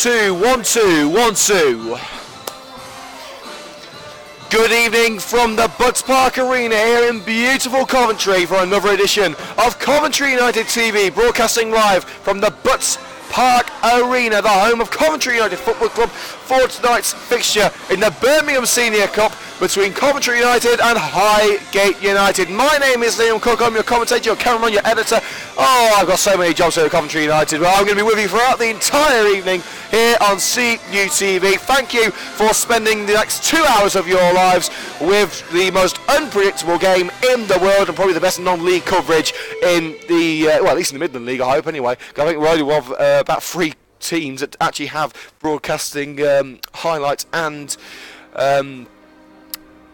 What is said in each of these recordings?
2, 1, 2, 1, 2. Good evening from the Butts Park Arena here in beautiful Coventry for another edition of Coventry United TV, broadcasting live from the Butts Park Arena, the home of Coventry United Football Club, for tonight's fixture in the Birmingham Senior Cup between Coventry United and Highgate United. My name is Liam Cook, I'm your commentator, your cameraman, your editor. Oh, I've got so many jobs here at Coventry United, but I'm going to be with you throughout the entire evening here on CUTV. Thank you for spending the next 2 hours of your lives with the most unpredictable game in the world and probably the best non-league coverage in the, well, at least in the Midland League, I hope anyway. I think we're only one of about 3 teams that actually have broadcasting highlights and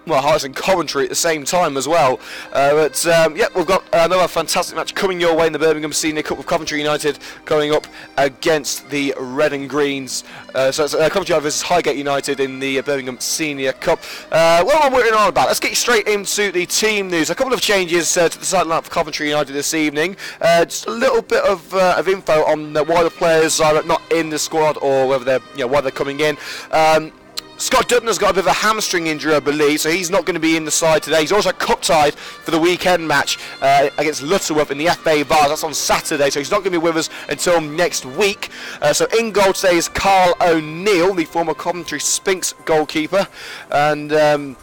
highlights in Coventry at the same time as well. Yeah, we've got another fantastic match coming your way in the Birmingham Senior Cup with Coventry United going up against the Red and Greens. So it's Coventry United versus Highgate United in the Birmingham Senior Cup. What am I worrying on about? Let's get straight into the team news. A couple of changes to the starting lineup for Coventry United this evening. Just a little bit of info on why the players are not in the squad or whether they're why they're coming in. Scott Dutton's got a bit of a hamstring injury, I believe, so he's not going to be in the side today. He's also cup-tied for the weekend match against Lutterworth in the FA Vase. That's on Saturday, so he's not going to be with us until next week. So in goal today is Carl O'Neill, the former Coventry Spinks goalkeeper. And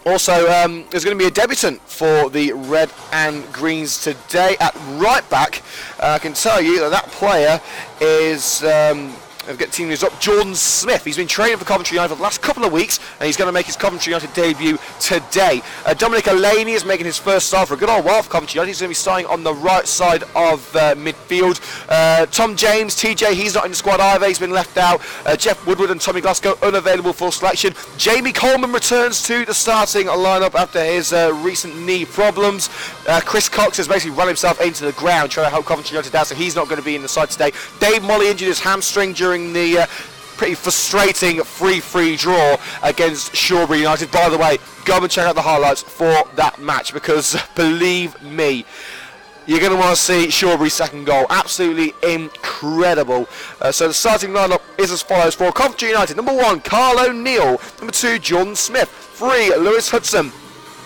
also, there's going to be a debutant for the Red and Greens today at right back. I can tell you that player is... I'll get team news up. Jordan Smith. He's been training for Coventry United for the last couple of weeks, and he's going to make his Coventry United debut today. Dominic Elaney is making his first start for a good old while for Coventry United. He's going to be starting on the right side of midfield. Tom James, TJ, he's not in the squad either. He's been left out. Jeff Woodward and Tommy Glasgow unavailable for selection. Jamie Coleman returns to the starting lineup after his recent knee problems. Chris Cox has basically run himself into the ground trying to help Coventry United out, so he's not going to be in the side today. Dave Molly injured his hamstring during the pretty frustrating 3-3 draw against Shawbury United. By the way, go and check out the highlights for that match, because believe me, you're going to want to see Shawbury's second goal. Absolutely incredible. So the starting lineup is as follows for Coventry United. Number 1, Carl O'Neill. Number 2, Jordan Smith. 3, Lewis Hudson.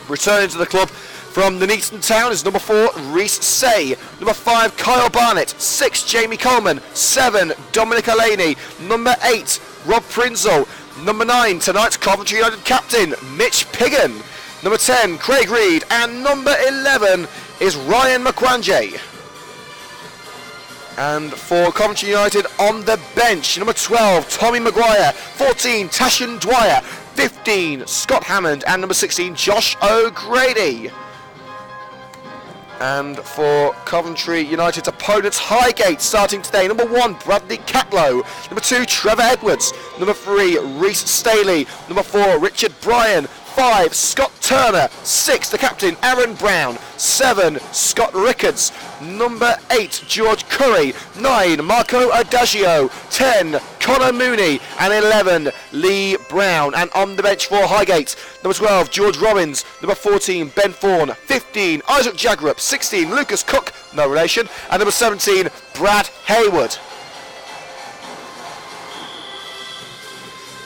Returning to the club from the Nuneaton Town is number 4, Reece Say. Number 5, Kyle Barnett. 6, Jamie Coleman. 7, Dominic Elaney. Number 8, Rob Prinzel. Number 9, tonight's Coventry United captain, Mitch Piggin. Number 10, Craig Reed. And number 11 is Ryan McQuanjay. And for Coventry United on the bench, number 12, Tommy Maguire. 14, Tashan Dwyer. 15, Scott Hammond. And number 16, Josh O'Grady. And for Coventry United's opponents, Highgate starting today. Number 1, Bradley Catlow. Number 2, Trevor Edwards. Number 3, Reece Staley. Number 4, Richard Bryan. 5, Scott Turner. 6, the captain, Aaron Brown. 7, Scott Rickards. Number 8, George Curry. 9, Marco Adagio. 10, Connor Mooney. And 11, Lee Brown. And on the bench for Highgate, number 12, George Robbins. Number 14, Ben Thorne. 15, Isaac Jagrup. 16, Lucas Cook, no relation. And number 17, Brad Hayward.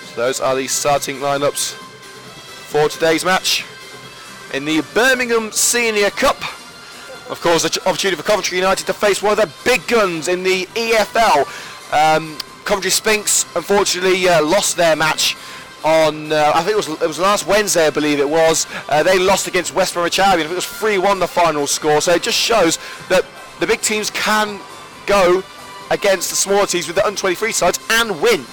So those are the starting lineups for today's match in the Birmingham Senior Cup. Of course, the opportunity for Coventry United to face one of their big guns in the EFL. Coventry Spinks unfortunately lost their match on, I think it was last Wednesday, I believe it was. They lost against West Bromwich Albion. I think it was 3-1 the final score. So it just shows that the big teams can go against the smaller teams with the under-23 sides and win.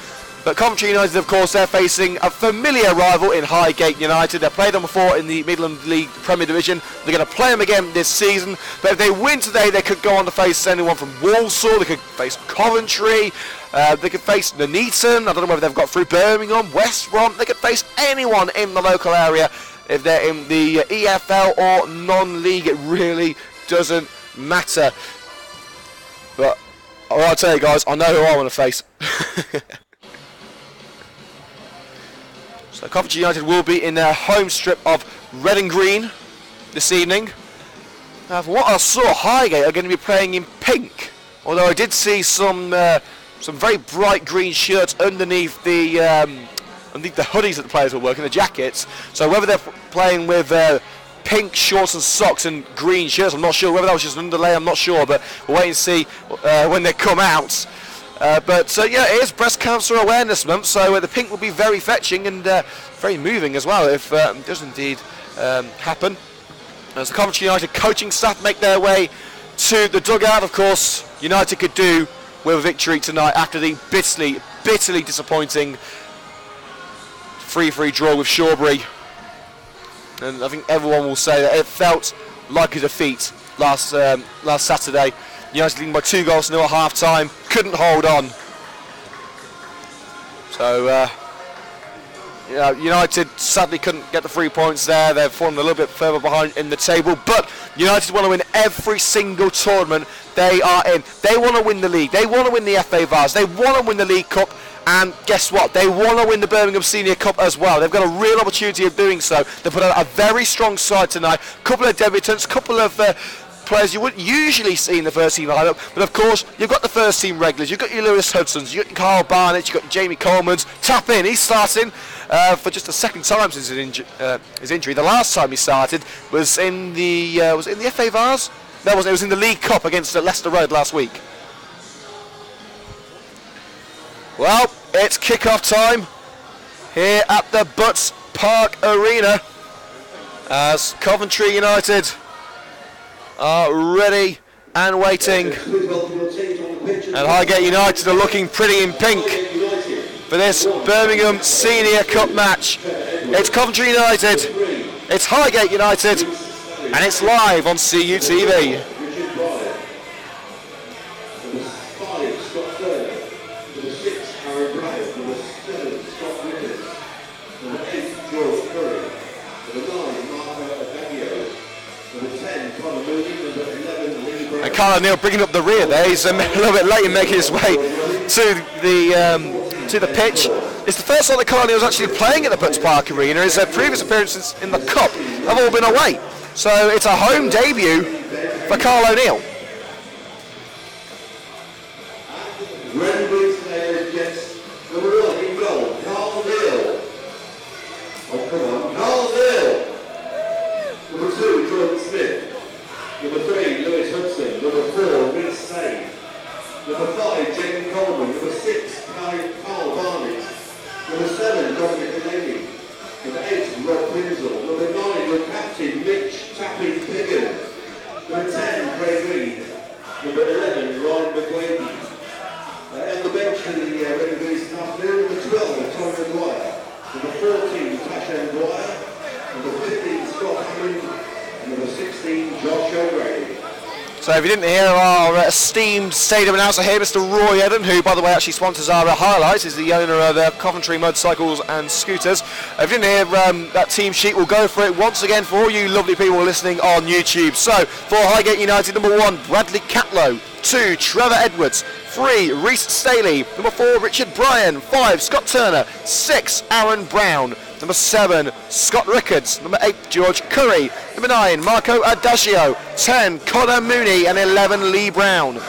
But Coventry United, of course, they're facing a familiar rival in Highgate United. They've played them before in the Midland League Premier Division. They're going to play them again this season. But if they win today, they could go on to face anyone from Walsall. They could face Coventry. They could face Nuneaton. I don't know whether they've got through Birmingham, West Brom. They could face anyone in the local area. If they're in the EFL or non-league, it really doesn't matter. But I'll tell you guys, I know who I want to face. So Coventry United will be in their home strip of red and green this evening. Now, from what I saw, Highgate are going to be playing in pink. Although I did see some some very bright green shirts underneath the hoodies that the players were wearing, the jackets. So whether they're playing with pink shorts and socks and green shirts, I'm not sure. Whether that was just an underlay, I'm not sure. But we'll wait and see when they come out. Yeah, it is Breast Cancer Awareness Month, so the pink will be very fetching and very moving as well if it does indeed happen. As the Coventry United coaching staff make their way to the dugout, of course, United could do with a victory tonight after the bitterly disappointing 3-3 draw with Shawbury. And I think everyone will say that it felt like a defeat last Saturday. United leading by 2-0 at half-time, couldn't hold on. So, United sadly couldn't get the 3 points there. They've fallen a little bit further behind in the table, but United want to win every single tournament they are in. They want to win the league, they want to win the FA Vase, they want to win the League Cup, and guess what? They want to win the Birmingham Senior Cup as well. They've got a real opportunity of doing so. They put out a very strong side tonight, couple of debutants, couple of players you wouldn't usually see in the first team lineup, but of course you've got the first team regulars, you've got your Lewis Hudsons, you've got your Carl Barnett, you've got Jamie Coleman's. Tap in, he's starting for just the second time since his injury. The last time he started was in the FA Vase? No, it was in the League Cup against Leicester Road last week. Well, it's kick-off time here at the Butts Park Arena as Coventry United are ready and waiting, and Highgate United are looking pretty in pink for this Birmingham Senior Cup match. It's Coventry United, it's Highgate United, and it's live on CUTV. And Carl O'Neill bringing up the rear there. He's a little bit late in making his way to the pitch. It's the first time that Carl O'Neill's actually playing at the Butts Park Arena. His previous appearances in the Cup have all been away. So it's a home debut for Carl O'Neill. Number 3, Lewis Hudson. Number 4, Reece Say. Number 5, Jamie Coleman. Number 6, Carl Barnett. Number 7, Dominic Delaney. Number 8, Rob Prinzel. Number 9, your captain, Mitch Tapping Piggin. Number 10, Craig Reed. Number 11, Ryan McGuady. On the bench for the Reading Green this afternoon, number 12, Tommy Maguire. Number 14, Tasha Maguire. Number 15, Scott Hammond. Number 16, Josh O'Grady. So if you didn't hear our esteemed stadium announcer here, Mr. Roy Eden, who by the way actually sponsors our highlights, is the owner of Coventry Motorcycles and Scooters. If you didn't hear that team sheet, we'll go for it once again for all you lovely people listening on YouTube. So for Highgate United, number 1, Bradley Catlow. 2, Trevor Edwards. 3, Reece Staley. Number 4, Richard Bryan. 5, Scott Turner. 6, Aaron Brown. Number 7, Scott Rickards. Number 8, George Curry. Number 9, Marco Adagio. 10, Connor Mooney. And 11, Lee Brown.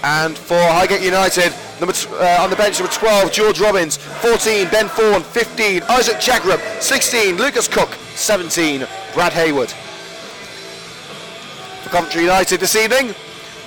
And for Highgate United, on the bench, number 12, George Robbins. 14, Ben Fawn. 15, Isaac Jagrub. 16, Lucas Cook. 17, Brad Hayward. For Coventry United this evening,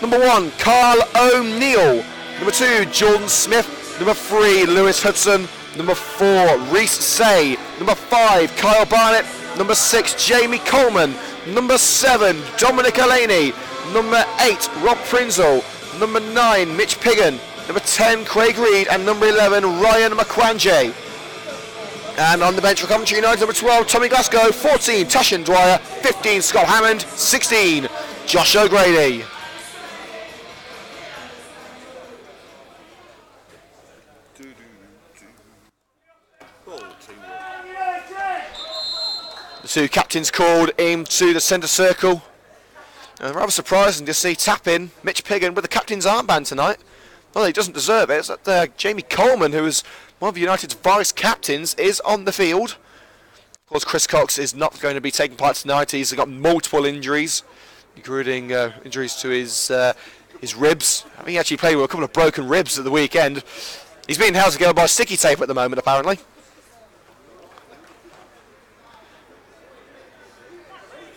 number 1, Carl O'Neill. Number 2, Jordan Smith. Number 3, Lewis Hudson. Number 4, Reece Say. Number 5, Kyle Barnett. Number 6, Jamie Coleman. Number 7, Dominic Elaney. Number 8, Rob Prinzel. Number 9, Mitch Piggin. Number 10, Craig Reed. And number 11, Ryan McQuanjay. And on the bench for Coventry United, number 12, Tommy Glasgow. 14, Tashin Dwyer. 15, Scott Hammond. 16, Josh O'Grady. The two captains called into the centre circle. And rather surprising to see tap in Mitch Piggin with the captain's armband tonight. Well, he doesn't deserve it. It's that Jamie Coleman, who is one of United's vice captains, is on the field. Of course, Chris Cox is not going to be taking part tonight. He's got multiple injuries, including injuries to his his ribs. I think he actually played with a couple of broken ribs at the weekend. He's being held together by sticky tape at the moment, apparently.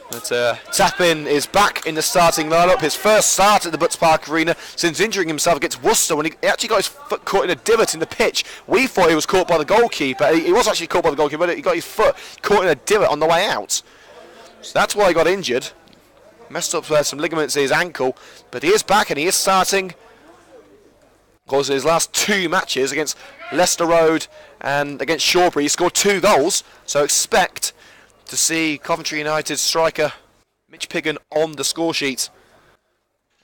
But Tappin is back in the starting lineup. His first start at the Butts Park Arena since injuring himself against Worcester when he actually got his foot caught in a divot in the pitch. We thought he was caught by the goalkeeper. He was actually caught by the goalkeeper, but he got his foot caught in a divot on the way out. So that's why he got injured. Messed up some ligaments in his ankle, but he is back and he is starting. Of course, in his last 2 matches against Leicester Road and against Shawbury, he scored 2 goals. So expect to see Coventry United striker Mitch Piggin on the score sheet.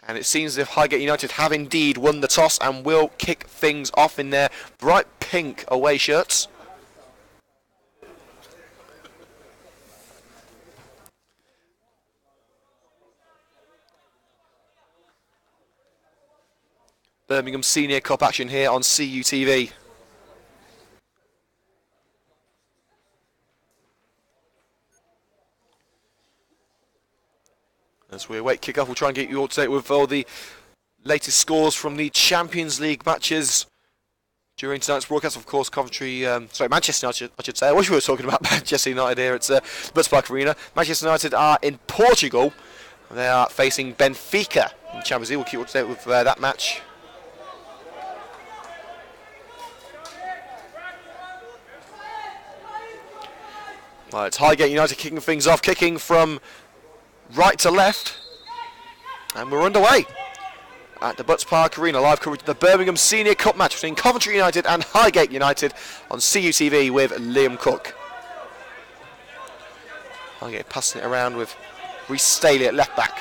And it seems as if Highgate United have indeed won the toss and will kick things off in their bright pink away shirts. Birmingham Senior Cup action here on CUTV. As we await kick-off, we'll try and get you all to date with all the latest scores from the Champions League matches during tonight's broadcast. Of course, Manchester United, I should say. I wish we were talking about Manchester United here at Butts Park Arena. Manchester United are in Portugal. They are facing Benfica in the Champions League. We'll keep you up to date with that match. Well, it's Highgate United kicking things off, kicking from right to left, and we're underway at the Butts Park Arena. Live coverage of the Birmingham Senior Cup match between Coventry United and Highgate United on CUTV with Liam Cook. Highgate passing it around with Rhys Staley at left back.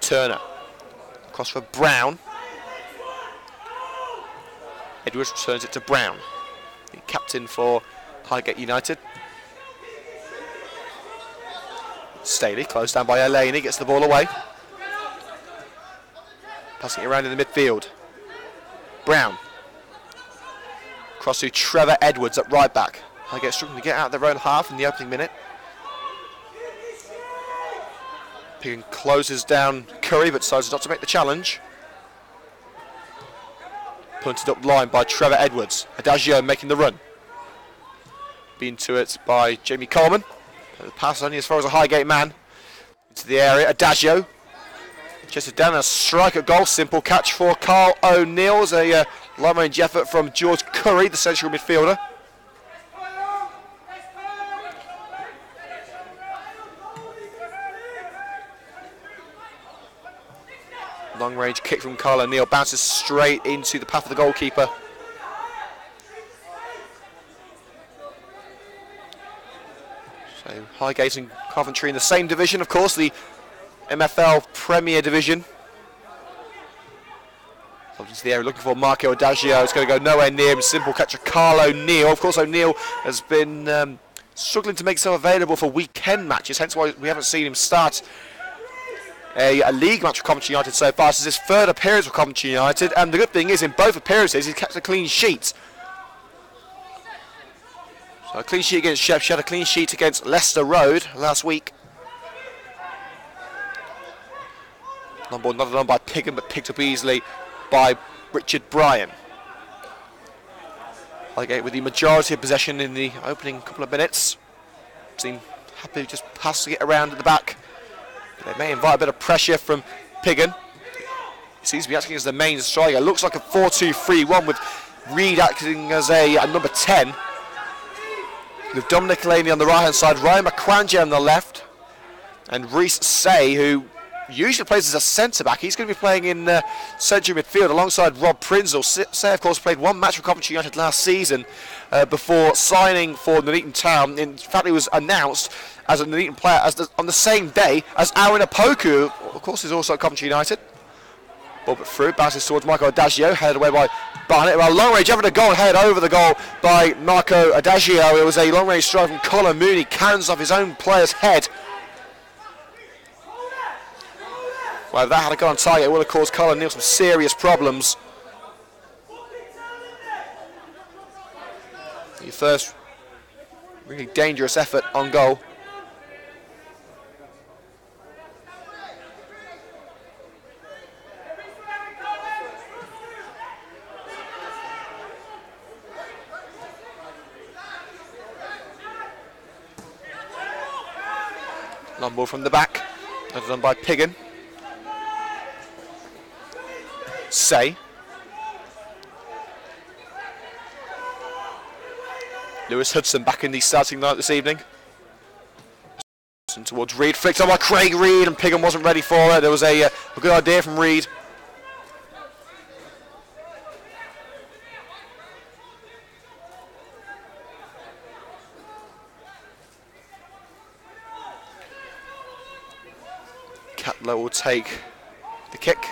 Turner across for Brown. Edwards returns it to Brown, the captain for Highgate United. Staley closed down by Eleni, gets the ball away. Passing it around in the midfield. Brown. Cross to Trevor Edwards at right back. Highgate struggling to get out of their own half in the opening minute. Piggin closes down Curry but decides not to make the challenge. Punted up line by Trevor Edwards. Adagio making the run. Being to it by Jamie Coleman. The pass only as far as a Highgate man. Into the area. Adagio. Chested down a strike at goal. Simple catch for Carl O'Neill. As a long range effort from George Curry, the central midfielder. Long range kick from Carl O'Neill. Bounces straight into the path of the goalkeeper. So Highgate and Coventry in the same division, of course, the MFL Premier Division. Into the area looking for Marco Adagio. It's going to go nowhere near him. Simple catch of Carl O'Neill. Of course, O'Neill has been struggling to make himself available for weekend matches, hence why we haven't seen him start a league match with Coventry United so far. This is his 3rd appearance with Coventry United, and the good thing is in both appearances he's kept a clean sheet. So a clean sheet against Shep, she had a clean sheet against Leicester Road last week. Long ball nodded on by Piggin, but picked up easily by Richard Bryan. Highgate with the majority of possession in the opening couple of minutes. Seem happy just passing it around at the back. They may invite a bit of pressure from Piggin. He seems to be acting as the main striker. Looks like a 4-2-3-1 with Reid acting as a number 10. With Dominic Laney on the right hand side, Ryan McQuangia on the left, and Rhys Say, who usually plays as a centre back. He's going to be playing in central midfield alongside Rob Prinzel. Say, of course, played one match for Coventry United last season before signing for Nuneaton Town. In fact, he was announced as a Nuneaton player on the same day as Aaron Opoku, of course, is also at Coventry United. Bob it through, bounces towards Marco Adagio, headed away by Barnett. Well, long range effort to goal, head over the goal by Marco Adagio. It was a long range strike from Colin Mooney, cannons off his own player's head. Well, if that had gone on target, it would have caused Colin Neal some serious problems. Your first really dangerous effort on goal. Long ball from the back. That's done by Piggin. Say. Lewis Hudson back in the starting lineup this evening. Towards Reed, flicked on by Craig Reed, and Piggin wasn't ready for it. There was a good idea from Reed. Catlow will take the kick.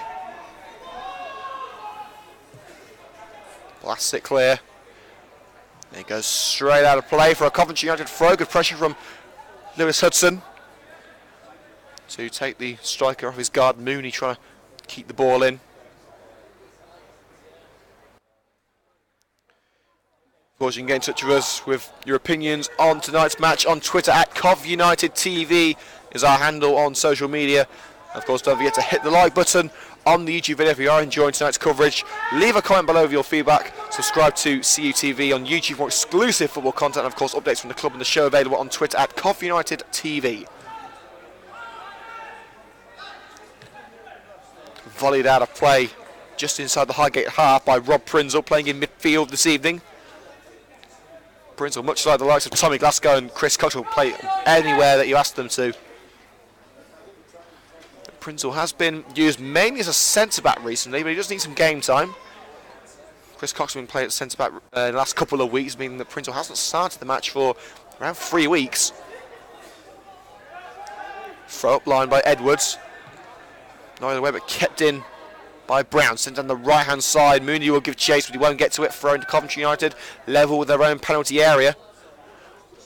Blasts it clear. And it goes straight out of play for a Coventry United throw. Good pressure from Lewis Hudson to take the striker off his guard. Mooney trying to keep the ball in. Of course, you can get in touch with us with your opinions on tonight's match on Twitter at CovUnitedTV is our handle on social media. Of course, don't forget to hit the like button on the YouTube video if you are enjoying tonight's coverage. Leave a comment below with your feedback. Subscribe to CUTV on YouTube for exclusive football content. And of course, updates from the club and the show available on Twitter at CovUnitedTV. Volleyed out of play just inside the Highgate half by Rob Prinzel, playing in midfield this evening. Prinzel, much like the likes of Tommy Glasgow and Chris Cox, will play anywhere that you ask them to. Prinzel has been used mainly as a centre-back recently, but he does need some game time. Chris Cox has been playing at centre-back in the last couple of weeks, meaning that Prinzel hasn't started the match for around 3 weeks. Throw up line by Edwards. Neither way, but kept in by Brown. Sent down the right-hand side. Mooney will give chase, but he won't get to it. Thrown to Coventry United, level with their own penalty area.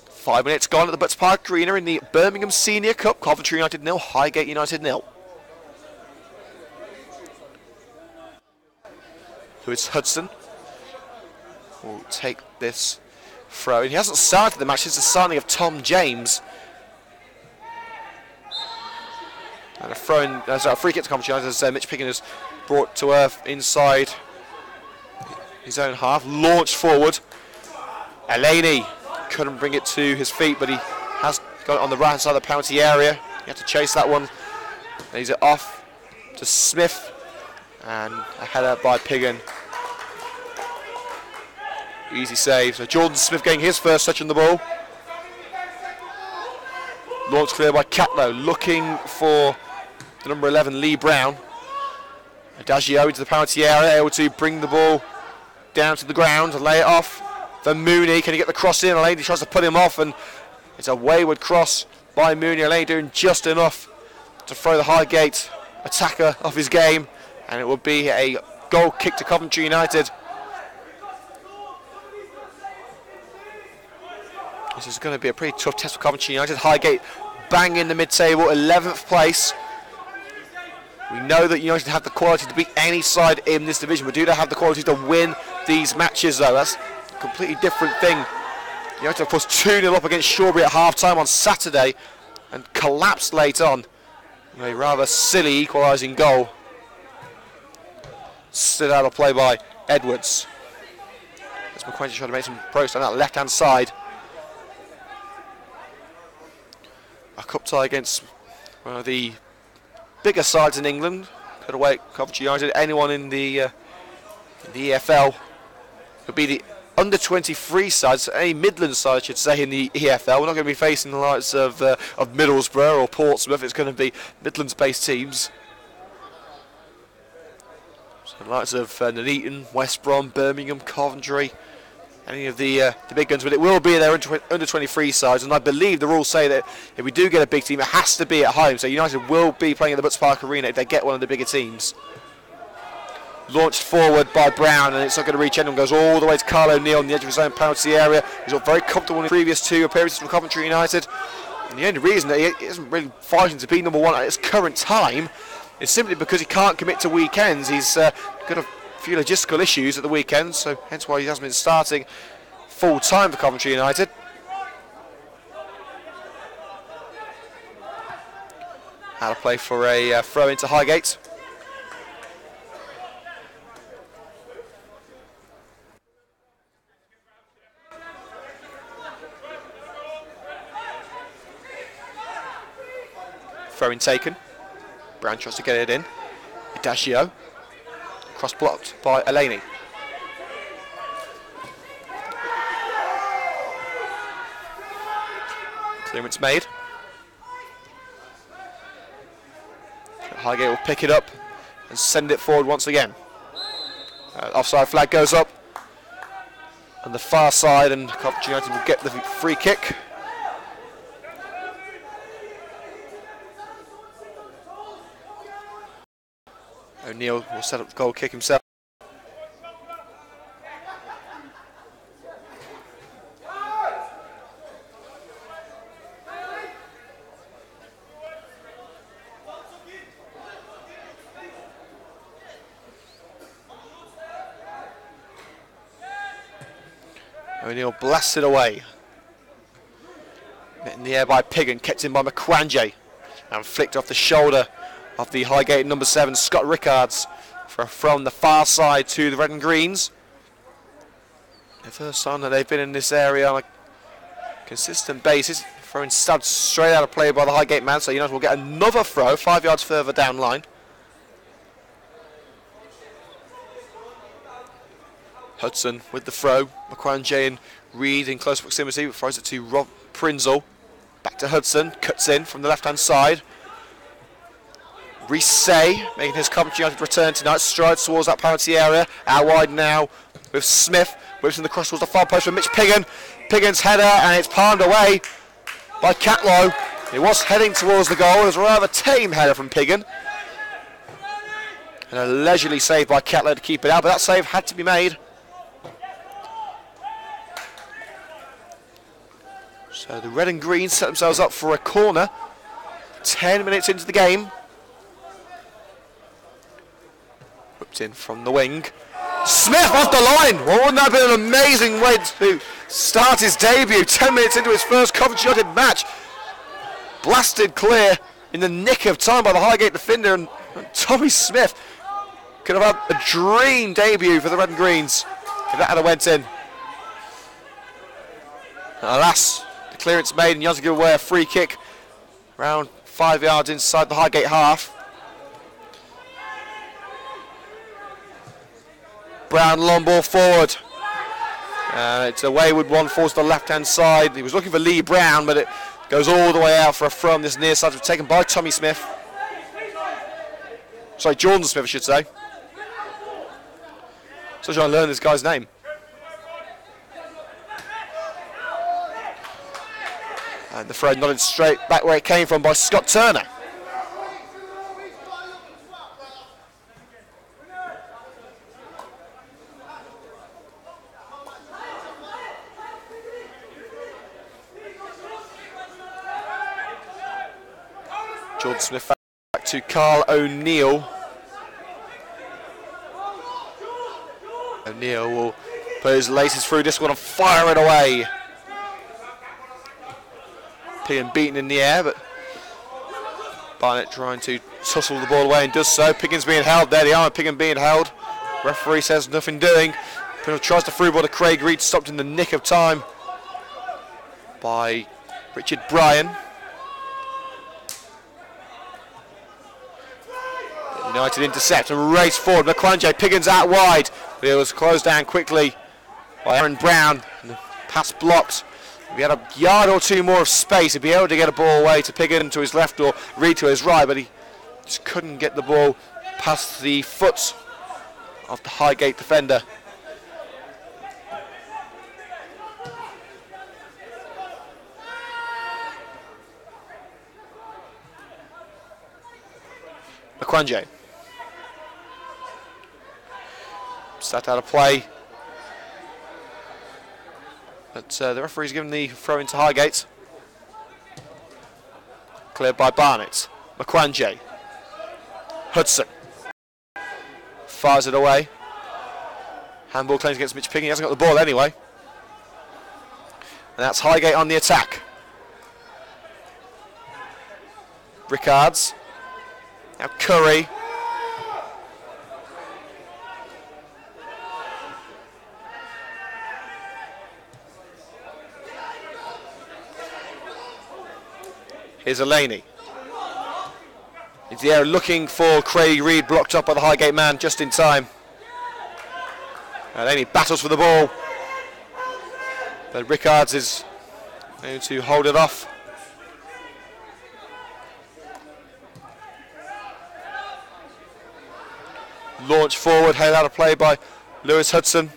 5 minutes gone at the Butts Park Arena in the Birmingham Senior Cup. Coventry United 0, Highgate United 0. Lewis Hudson will take this throw. He hasn't started the match since the signing of Tom James. And a free kick to Coventry United as Mitch Piggin is brought to earth inside his own half. Launched forward. Elaney couldn't bring it to his feet, but he has got it on the right hand side of the penalty area. He had to chase that one. Lays it off to Smith. And a header by Piggin. Easy save. So Jordan Smith getting his first touch on the ball. Launched clear by Catlow, looking for the number 11, Lee Brown. Adagio into the penalty area, able to bring the ball down to the ground and lay it off. For Mooney, can he get the cross in? Elaney tries to put him off, and it's a wayward cross by Mooney. Elaney doing just enough to throw the Highgate attacker off his game. And it will be a goal kick to Coventry United. This is going to be a pretty tough test for Coventry United. Highgate bang in the mid-table, 11th place. We know that United have the quality to beat any side in this division, but do they have the quality to win these matches though? That's a completely different thing. United of course 2-0 up against Shawbury at half-time on Saturday and collapsed late on. A rather silly equalising goal. Stood out of play by Edwards. As McQuentin trying to make some progress on that left-hand side. A cup tie against one of the bigger sides in England. Could await Coventry United. Anyone in the EFL could be the under-23 sides, any Midland side, I should say, in the EFL. We're not going to be facing the likes of Middlesbrough or Portsmouth. It's going to be Midlands-based teams. So the likes of Nuneaton, West Brom, Birmingham, Coventry, any of the big guns, but it will be their under-23 sides, and I believe the rules say that if we do get a big team, it has to be at home. So United will be playing at the Butts Park Arena if they get one of the bigger teams. Launched forward by Brown, and it's not going to reach anyone. Goes all the way to Carl O'Neill on the edge of his own penalty area. He's got very comfortable in the previous 2 appearances from Coventry United. And the only reason that he isn't really fighting to be number 1 at his current time is simply because he can't commit to weekends. He's got a few logistical issues at the weekends, so hence why he hasn't been starting full time for Coventry United. Out of play for a throw into Highgate. Throw-in taken. Brown tries to get it in. Adagio. Cross blocked by Eleni. Clearance made. Highgate will pick it up and send it forward once again. Offside flag goes up on the far side, and Coventry United will get the free kick. O'Neill will set up the goal kick himself. O'Neill blasted away. Met in the air by Piggin, kept in by McQuanje, and flicked off the shoulder of the Highgate number 7, Scott Rickards, from the far side to the red and greens. The first time that they've been in this area on a consistent basis. Throwing stabbed straight out of play by the Highgate man, so United will get another throw 5 yards further down line. Hudson with the throw. McQuanje and Reed in close proximity, but throws it to Rob Prinzel. Back to Hudson, cuts in from the left-hand side. Reese making his Coventry United return tonight, strides towards that penalty area. Out wide now with Smith, whips in the cross towards the far post with Mitch Piggin. Piggin's header, and it's palmed away by Catlow. He was heading towards the goal. It was a rather tame header from Piggin. And a leisurely save by Catlow to keep it out, but that save had to be made. So the red and green set themselves up for a corner. 10 minutes into the game. Whipped in from the wing. Smith off the line! Well, wouldn't that have been an amazing way to start his debut? 10 minutes into his first Coventry United match. Blasted clear in the nick of time by the Highgate defender, and Tommy Smith could have had a dream debut for the red and greens if that had went in. Alas, the clearance made, and United give away a free kick around 5 yards inside the Highgate half. Brown long ball forward. It's a wayward one, falls to the left-hand side. He was looking for Lee Brown, but it goes all the way out for a throw on this near side, taken by Tommy Smith. Sorry, Jordan Smith, I should say. Still trying to learn this guy's name. And the throw nodded straight back where it came from by Scott Turner. Jordan Smith back to Carl O'Neill. O'Neill will put his laces through this one and fire it away. Piggin beaten in the air, but Barnett trying to tussle the ball away and does so. Piggin's being held. There they are, Piggin being held. Referee says nothing doing. Piggin tries to through ball to Craig Reed, stopped in the nick of time by Richard Bryan. United intercept and race forward. McQuanje, Piggin's out wide. It was closed down quickly by Aaron Brown. And the pass blocked. If he had a yard or two more of space, he'd be able to get a ball away to Piggin to his left or Reed to his right, but he just couldn't get the ball past the foot of the Highgate defender. McQuanje. Sat out of play. But the referee's given the throw into Highgate. Cleared by Barnett. McQuanje. Hudson. Fires it away. Handball claims against Mitch Piggin. He hasn't got the ball anyway. And that's Highgate on the attack. Rickards. Now Curry. Here's Eleni. into the air looking for Craig Reed, blocked up by the Highgate man just in time. Laney battles for the ball, but Rickards is going to hold it off. Launch forward, held out of play by Lewis Hudson.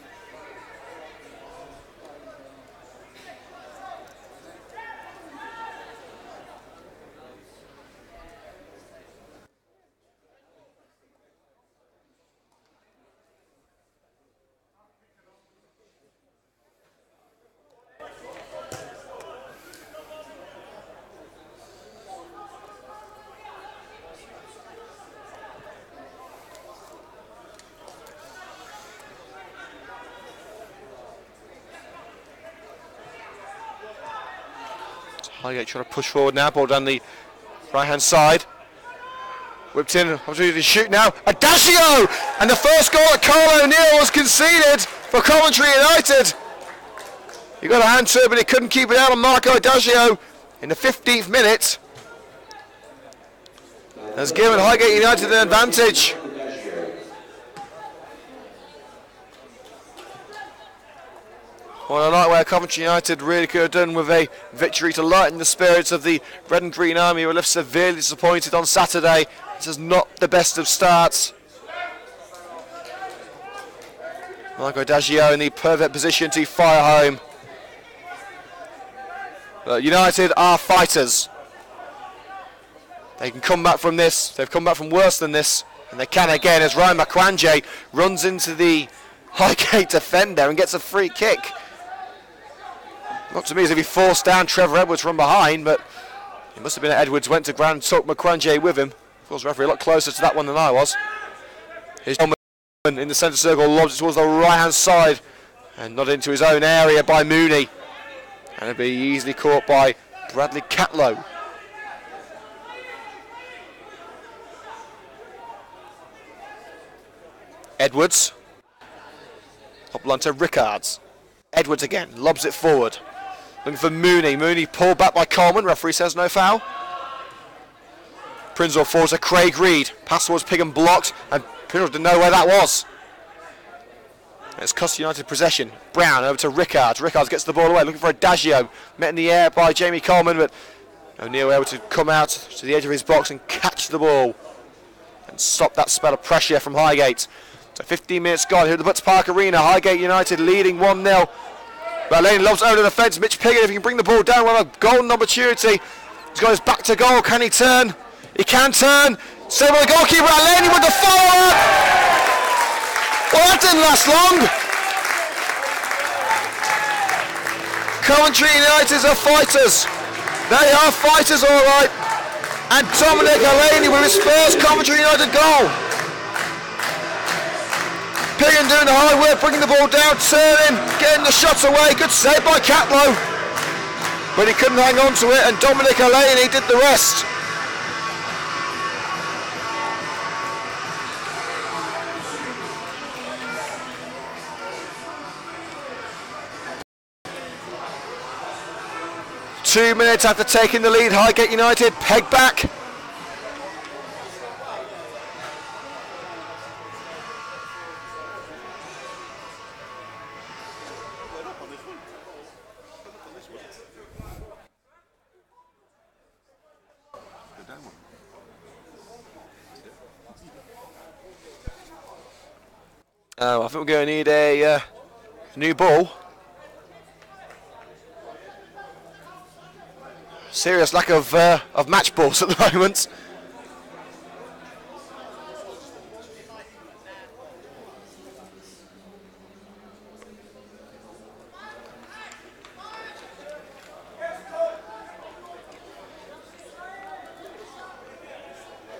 Highgate trying to push forward now, ball down the right hand side. Whipped in, opportunity to shoot now. Adagio! And the first goal at Carl O'Neill was conceded for Coventry United. He got a hand to it, but he couldn't keep it out on Marco Adagio in the 15th minute. Has given Highgate United an advantage. Well, a night where Coventry United really could have done with a victory to lighten the spirits of the Red and Green Army, who were left severely disappointed on Saturday. This is not the best of starts. Marco Adagio in the perfect position to fire home. But United are fighters. They can come back from this. They've come back from worse than this, and they can again as Ryan Makwanje runs into the Highgate defender and gets a free kick. Not to me as if he forced down Trevor Edwards from behind, but it must have been Edwards went to ground and took Makwanje with him. Of course, referee a lot closer to that one than I was. Here's John in the centre circle, lobs it towards the right hand side and not into his own area by Mooney. And it'll be easily caught by Bradley Catlow. Edwards. Up line to Rickards. Edwards again, lobs it forward. Looking for Mooney. Mooney pulled back by Coleman. Referee says no foul. Prinzel falls to Craig Reed. Pass towards Piggin blocked, and Prinzel didn't know where that was. It's cost United possession. Brown over to Rickards. Rickards gets the ball away, looking for Adagio. Met in the air by Jamie Coleman, but O'Neill able to come out to the edge of his box and catch the ball and stop that spell of pressure from Highgate. So 15 minutes gone here at the Butts Park Arena. Highgate United leading 1-0. Laney lobs over the fence. Mitch Piggin, if he can bring the ball down, we'll have a golden opportunity. He's got his back to goal. Can he turn? He can turn. Save by the goalkeeper. Laney with the follow-up. Well, that didn't last long. Coventry United are fighters. They are fighters, all right. And Dominic Laney with his first Coventry United goal. Piggin doing the hard work, bringing the ball down, turning, getting the shots away. Good save by Catlow. But he couldn't hang on to it, and Dominic Laney did the rest. Two minutes after taking the lead, Highgate United peg back. I think we're going to need a new ball. Serious lack of match balls at the moment.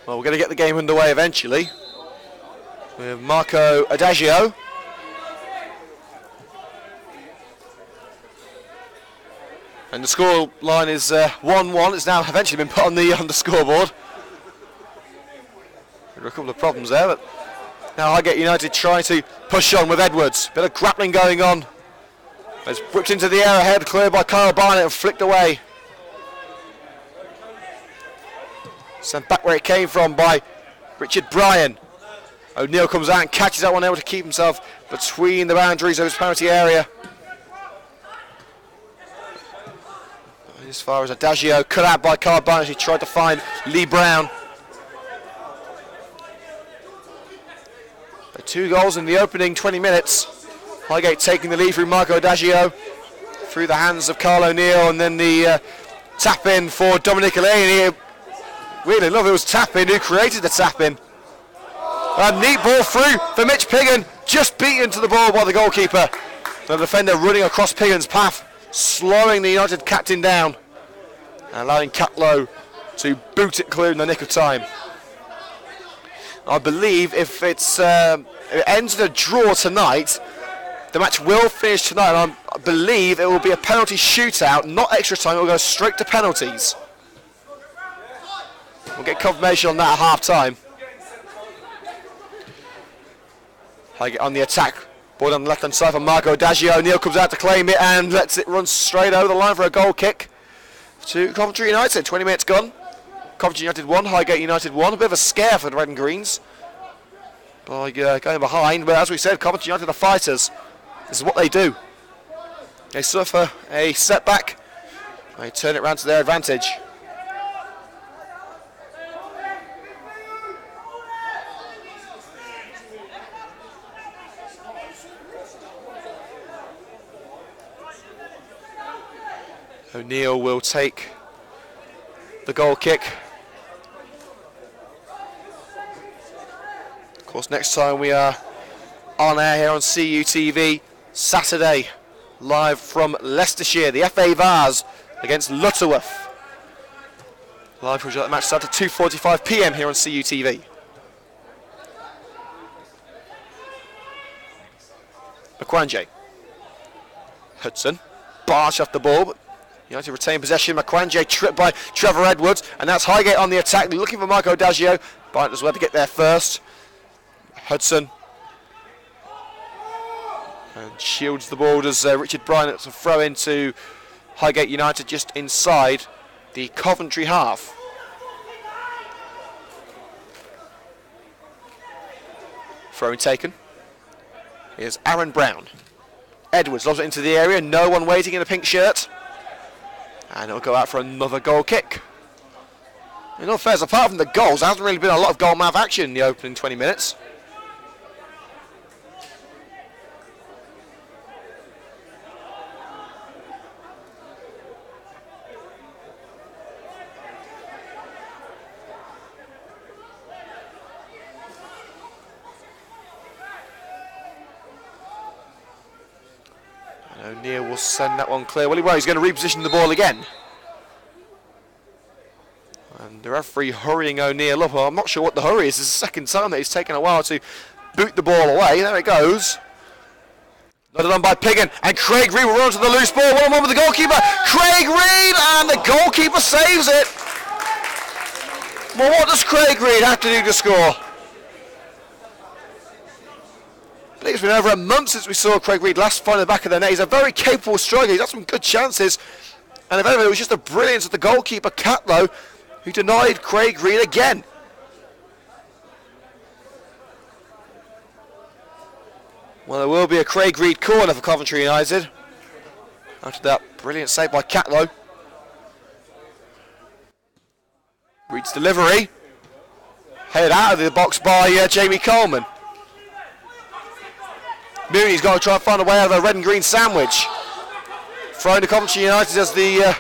Well, we're going to get the game underway eventually with Marco Adagio. And the score line is 1-1. It's now eventually been put on the scoreboard. There are a couple of problems there, but now Highgate United trying to push on with Edwards. Bit of grappling going on. It's whipped into the air ahead, cleared by Kyle Barnett and flicked away. Sent back where it came from by Richard Bryan. O'Neill comes out and catches that one, able to keep himself between the boundaries of his penalty area. As far as Adagio, cut out by Carl Barnes, he tried to find Lee Brown. 2 goals in the opening 20 minutes. Highgate taking the lead through Marco Adagio, through the hands of Carl O'Neill, and then the tap in for Dominic Aleni. Really love it was Tappin who created the tap in. A neat ball through for Mitch Piggin, just beaten to the ball by the goalkeeper. The defender running across Piggin's path, slowing the United captain down, and allowing Catlow to boot it clear in the nick of time. I believe if it ends in a draw tonight, the match will finish tonight, and I believe it will be a penalty shootout, not extra time. It will go straight to penalties. We'll get confirmation on that at half time. Highgate on the attack. Ball on the left hand side for Marco Adagio. O'Neill comes out to claim it and lets it run straight over the line for a goal kick to Coventry United. 20 minutes gone. Coventry United 1, Highgate United 1. A bit of a scare for the Red and Greens by going behind, but as we said, Coventry United are fighters. This is what they do. They suffer a setback, they turn it around to their advantage. O'Neill will take the goal kick. Of course, next time we are on air here on CUTV, Saturday, live from Leicestershire, the FA Vars against Lutterworth. Live coverage of that match starts at 2:45 PM here on CUTV. Makwanje. Hudson. Barge off the ball, but United retain possession. Makwanje tripped by Trevor Edwards, and that's Highgate on the attack, looking for Marco Adagio. Barnes as well to get there first. Hudson. And shields the ball as Richard Bryan lets a throw into Highgate United just inside the Coventry half. Throw taken. Here's Aaron Brown. Edwards lobs it into the area, no one waiting in a pink shirt. And it'll go out for another goal kick. In all fairness, apart from the goals, there hasn't really been a lot of goal mouth action in the opening 20 minutes. O'Neill will send that one clear. Well, he's going to reposition the ball again. And the referee hurrying O'Neill up. Well, I'm not sure what the hurry is. It's the second time that he's taken a while to boot the ball away. There it goes. Nodded on by Piggin. And Craig Reed will run to the loose ball. 1-on-1 with the goalkeeper. Craig Reed, and the goalkeeper saves it. Well, what does Craig Reed have to do to score? I think it's been over a month since we saw Craig Reed last find the back of the net. He's a very capable striker. He's had some good chances. And if ever, it was just the brilliance of the goalkeeper, Catlow, who denied Craig Reed again. Well, there will be a Craig Reed corner for Coventry United after that brilliant save by Catlow. Reed's delivery. Headed out of the box by Jamie Coleman. Mooney's got to try and find a way out of a red and green sandwich. Thrown to Coventry United as the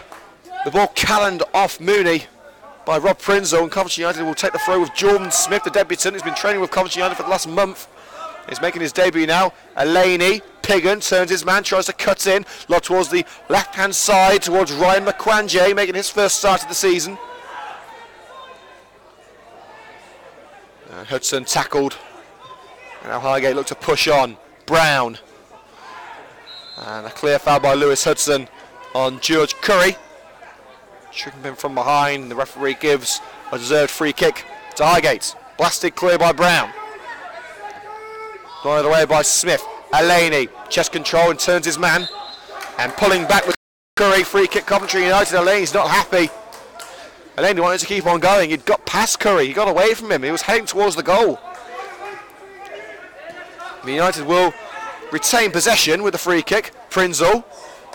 ball cannoned off Mooney by Rob Prinzo, and Coventry United will take the throw with Jordan Smith, the debutant, who's been training with Coventry United for the last month. He's making his debut now. Aleni, Piggin turns his man, tries to cut in, lot towards the left-hand side, towards Ryan Makwanje, making his first start of the season. And Hudson tackled. And now Highgate look to push on. Brown. And a clear foul by Lewis Hudson on George Curry. Tricking him from behind. The referee gives a deserved free kick to Highgate. Blasted clear by Brown. Blown away by Smith. Aleni, chest control and turns his man. And pulling back with Curry, free kick Coventry United. Aleni's not happy. And then he wanted to keep on going. He'd got past Curry. He got away from him. He was heading towards the goal. United will retain possession with the free kick. Prinzel.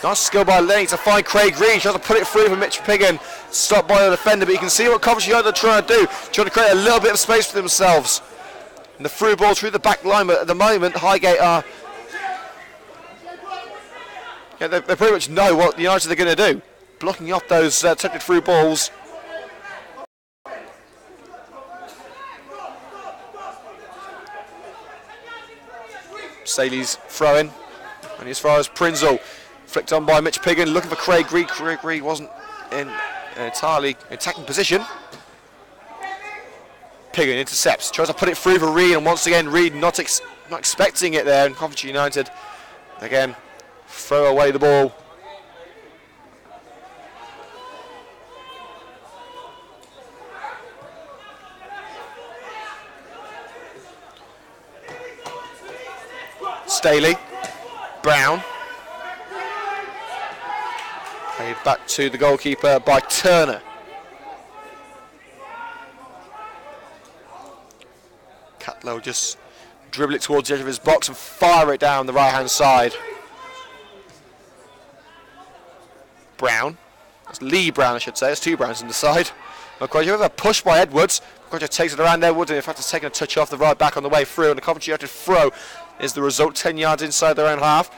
Nice skill by Lenny to find Craig Reed. Tries to put it through for Mitch Piggin. Stopped by the defender, but you can see what Coventry United are trying to do. Trying to create a little bit of space for themselves. And the through ball through the back line, but at the moment Highgate are... Yeah, they pretty much know what United are going to do. Blocking off those attempted through balls. Staley's throwing. And as far as Prinzel, flicked on by Mitch Piggin, looking for Craig Reed. Craig Reed wasn't in an entirely attacking position. Piggin intercepts, tries to put it through for Reed, and once again Reed not expecting it there, and Coventry United again throw away the ball. Staley, Brown, played back to the goalkeeper by Turner. Catlow just dribble it towards the edge of his box and fire it down the right hand side. Brown, that's Lee Brown I should say, there's two Browns on the side. McCrory with a push by Edwards. McCrory takes it around Edwards, and in fact has taken a touch off the right back on the way through, and the Coventry United throw is the result, 10 yards inside their own half.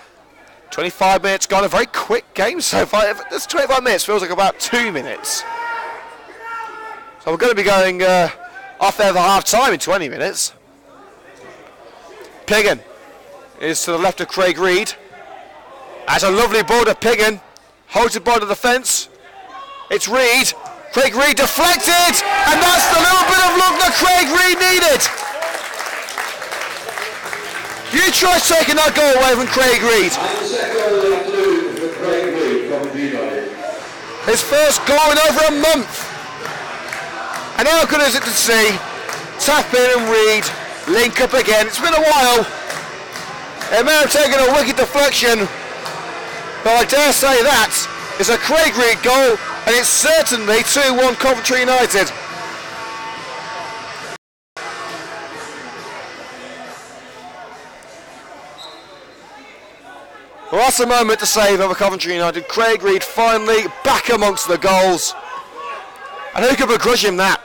25 minutes gone, a very quick game so far. This 25 minutes feels like about 2 minutes. So we're going to be going off there for half time in 20 minutes. Piggin is to the left of Craig Reed. That's a lovely ball to Piggin. Holds it by the defence. It's Reed. Craig Reed deflected, and that's the little bit of luck that Craig Reed needed. You try taking that goal away from Craig Reed. His first goal in over a month. And how good is it to see tap in and Reed link up again? It's been a while. It may have taken a wicked deflection, but I dare say that is a Craig Reed goal, and it's certainly 2-1 Coventry United. Well, that's a moment to save over Coventry United. Craig Reed finally back amongst the goals. And who could begrudge him that?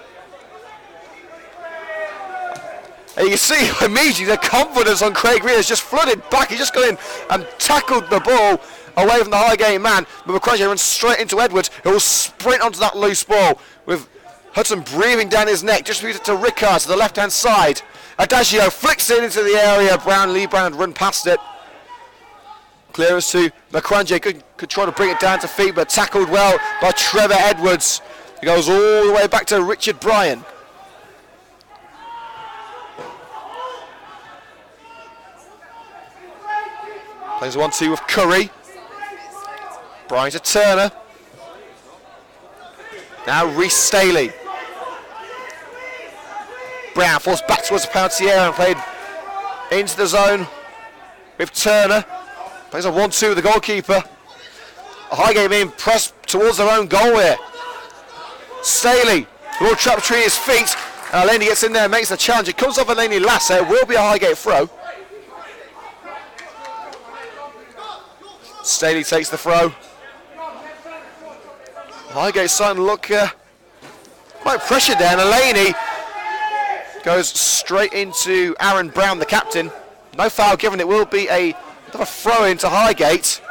And you see immediately the confidence on Craig Reed has just flooded back. He just got in and tackled the ball away from the Highgate man. But McCrory runs straight into Edwards, who will sprint onto that loose ball with Hudson breathing down his neck. Just moves it to Rickard to the left-hand side. Adagio flicks it into the area. Lee Brown had run past it. Clearance to McCranjay, could try to bring it down to feet, but tackled well by Trevor Edwards. It goes all the way back to Richard Bryan. Plays a 1-2 with Curry. Bryan to Turner. Now Reece Staley. Brown falls back towards the penalty area and played into the zone with Turner. Plays a 1-2 with the goalkeeper. Highgate being pressed towards their own goal here. Staley, the ball trapped between his feet. And Laney gets in there and makes the challenge. It comes off a Laney last, so it will be a Highgate throw. Staley takes the throw. Highgate starting to look quite pressured there. And Laney goes straight into Aaron Brown, the captain. No foul given. It will be a throw into Highgate.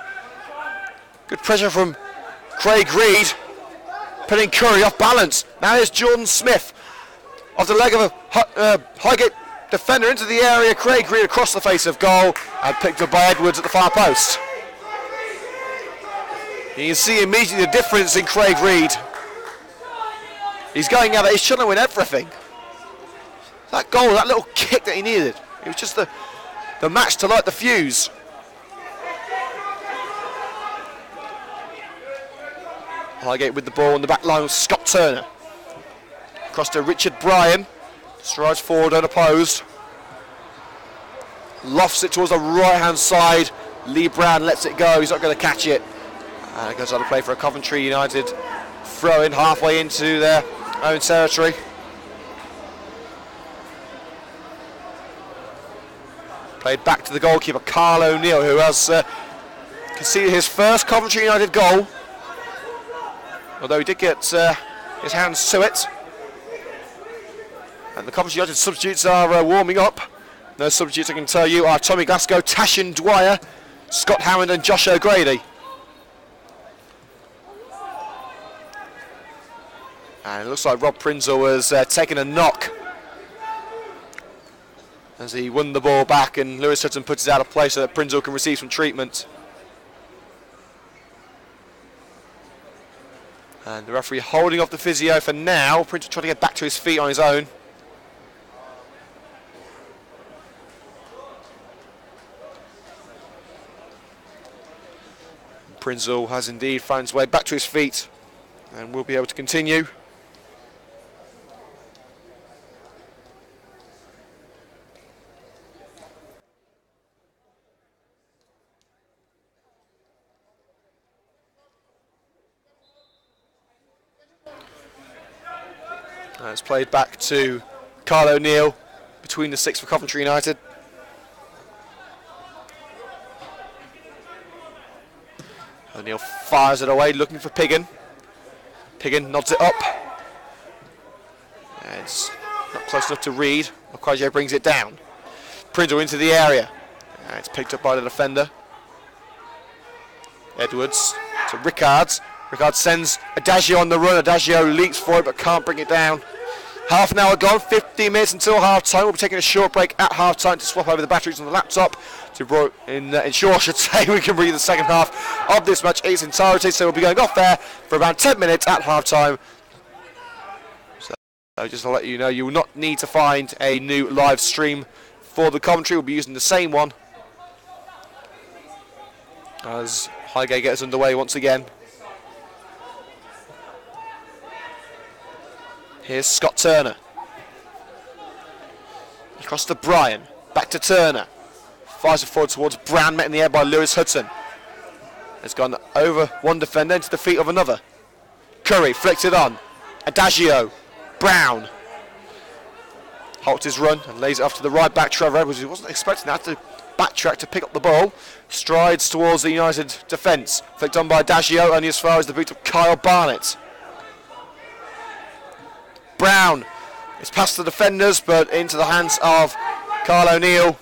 Good pressure from Craig Reed, putting Curry off balance. Now here's Jordan Smith off the leg of a Highgate defender into the area. Craig Reed across the face of goal and picked up by Edwards at the far post. You can see immediately the difference in Craig Reed. He's going out there, he's trying to win everything. That goal, that little kick that he needed, it was just the match to light the fuse. Highgate with the ball on the back line with Scott Turner. Across to Richard Bryan. Strides forward unopposed. Lofts it towards the right hand side. Lee Brown lets it go. He's not going to catch it. And it goes on to play for a Coventry United throw in halfway into their own territory. Played back to the goalkeeper, Carl O'Neill, who has conceded his first Coventry United goal. Although he did get his hands to it. And the Coventry United substitutes are warming up. Those substitutes, I can tell you, are Tommy Glasgow, Tashin Dwyer, Scott Hammond and Josh O'Grady. And it looks like Rob Prinzel was taking a knock as he won the ball back, and Lewis Hutton puts it out of play so that Prinzel can receive some treatment. And the referee holding off the physio for now. Prinzel trying to get back to his feet on his own. Prinzel has indeed found his way back to his feet and will be able to continue. It's played back to Carl O'Neill between the six for Coventry United. O'Neill fires it away, looking for Piggin. Piggin nods it up. It's not close enough to read. Okwaje brings it down. Prinzel into the area. It's picked up by the defender. Edwards to Rickards. Rickards sends Adagio on the run. Adagio leaps for it but can't bring it down. Half an hour gone, 15 minutes until half time. We'll be taking a short break at half time to swap over the batteries on the laptop to ensure, I should say, we can read the second half of this match in its entirety. So we'll be going off there for about 10 minutes at half time. So just to let you know, you will not need to find a new live stream for the commentary. We'll be using the same one as Highgate gets underway once again. Here's Scott Turner. Across to Bryan. Back to Turner. Fires it forward towards Brown, met in the air by Lewis Hudson. It's gone over one defender into the feet of another. Curry flicks it on. Adagio. Brown. Halts his run and lays it off to the right back, Trevor Edwards, who wasn't expecting that to backtrack to pick up the ball. Strides towards the United defence. Flicked on by Adagio, only as far as the boot of Kyle Barnett. Brown is past the defenders but into the hands of Carl O'Neill.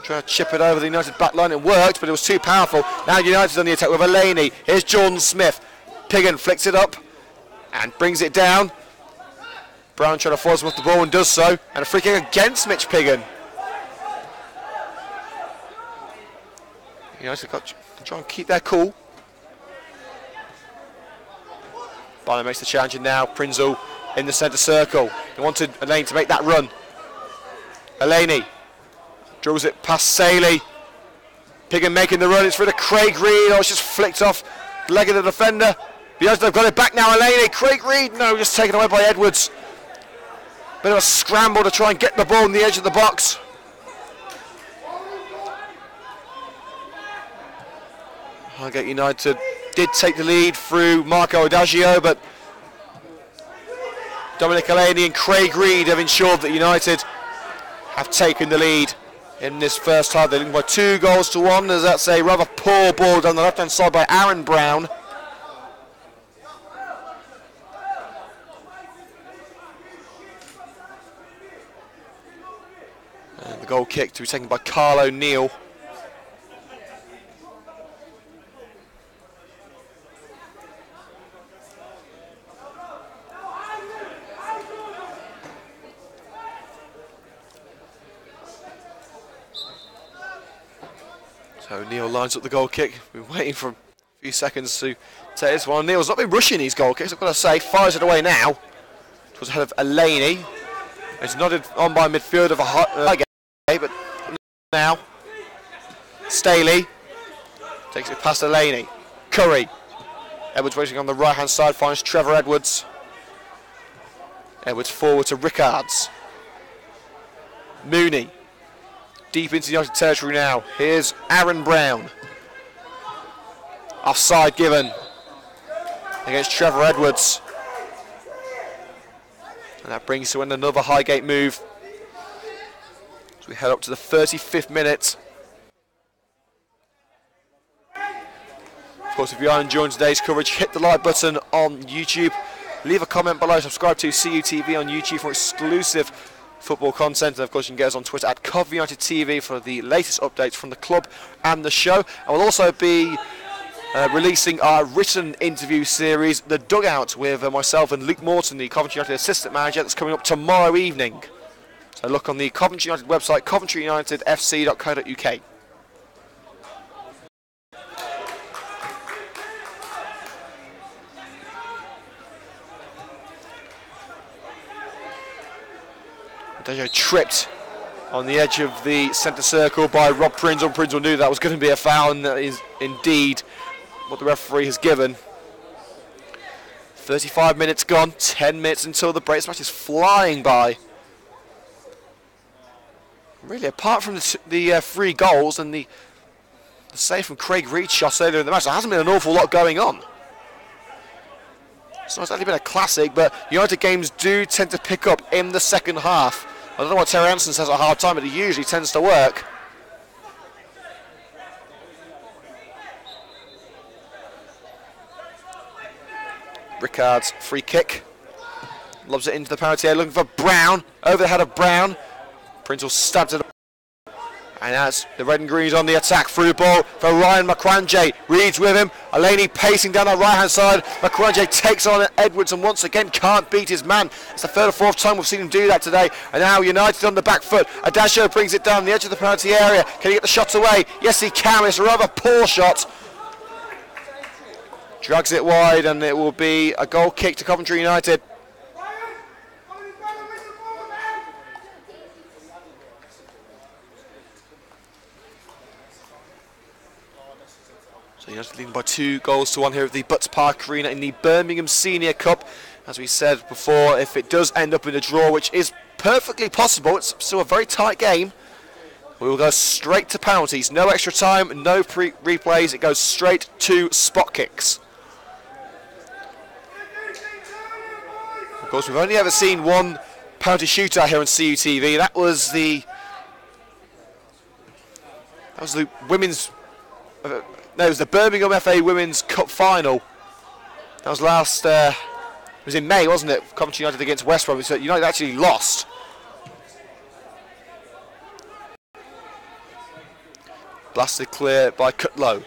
Trying to chip it over the United back line. It worked, but it was too powerful. Now United on the attack with Elaney. Here's Jordan Smith. Piggin flicks it up and brings it down. Brown trying to force him off the ball and does so. And a free kick against Mitch Piggin. United got to try and keep their cool. Barnett makes the challenge, and now Prinzel in the centre circle. He wanted Elaney to make that run. Elaney draws it past Saley. Piggin making the run. It's for the Craig Reed. Oh, it's just flicked off the leg of the defender. They've got it back now. Elaney. Craig Reed. No, just taken away by Edwards. Bit of a scramble to try and get the ball on the edge of the box. Highgate United did take the lead through Marco Adagio, but Dominic Elaney and Craig Reed have ensured that United have taken the lead in this first half. They're leading by 2-1, as that's a rather poor ball down the left-hand side by Aaron Brown. And the goal kick to be taken by Carl O'Neill. So O'Neill lines up the goal kick. Been waiting for a few seconds to take this one. O'Neill's not been rushing these goal kicks, I've got to say. Fires it away now. Towards the head of Elaney. It's nodded on by midfield of a Highgate, but now Staley takes it past Elaney. Curry. Edwards waiting on the right hand side, finds Trevor Edwards. Edwards forward to Rickards. Mooney. Deep into United territory now. Here's Aaron Brown. Offside given against Trevor Edwards. And that brings to an another Highgate move as we head up to the 35th minute. Of course, if you are enjoying today's coverage, hit the like button on YouTube. Leave a comment below, subscribe to CUTV on YouTube for exclusive football content, and of course you can get us on Twitter at Coventry United TV for the latest updates from the club and the show. And we'll also be releasing our written interview series, The Dugout, with myself and Luke Morton, the Coventry United assistant manager. That's coming up tomorrow evening. So look on the Coventry United website, coventryunitedfc.co.uk. Dejo tripped on the edge of the centre circle by Rob Prinzel. Prinzel knew that was going to be a foul, and that is indeed what the referee has given. 35 minutes gone, 10 minutes until the break. This match is flying by. Really, apart from the 3 goals and the save from Craig Reed's shot earlier in the match, there hasn't been an awful lot going on. It's not exactly been a classic, but United games do tend to pick up in the second half. I don't know what Terry Anderson says at half time, but it usually tends to work. Ricard's free kick. Lobs it into the penalty area, looking for Brown. Over the head of Brown. Prinzel stabs it up. And as the red and greens on the attack, through ball for Ryan Makwanje. Reed's with him. Eleni pacing down the right hand side. Makwanje takes on Edwards and once again can't beat his man. It's the 3rd or 4th time we've seen him do that today. And now United on the back foot. Adasho brings it down the edge of the penalty area. Can he get the shot away? Yes, he can. It's a rather poor shot. Drags it wide, and it will be a goal kick to Coventry United. So United leading by 2 goals to 1 here at the Butts Park Arena in the Birmingham Senior Cup. As we said before, if it does end up in a draw, which is perfectly possible, it's still a very tight game, we will go straight to penalties. No extra time, no replays, it goes straight to spot kicks. Of course, we've only ever seen 1 penalty shootout here on CUTV. That was the women's... No, it was the Birmingham FA Women's Cup final. That was last... it was in May, wasn't it? Coventry United against West Brom. So United actually lost. Blasted clear by Cutlow.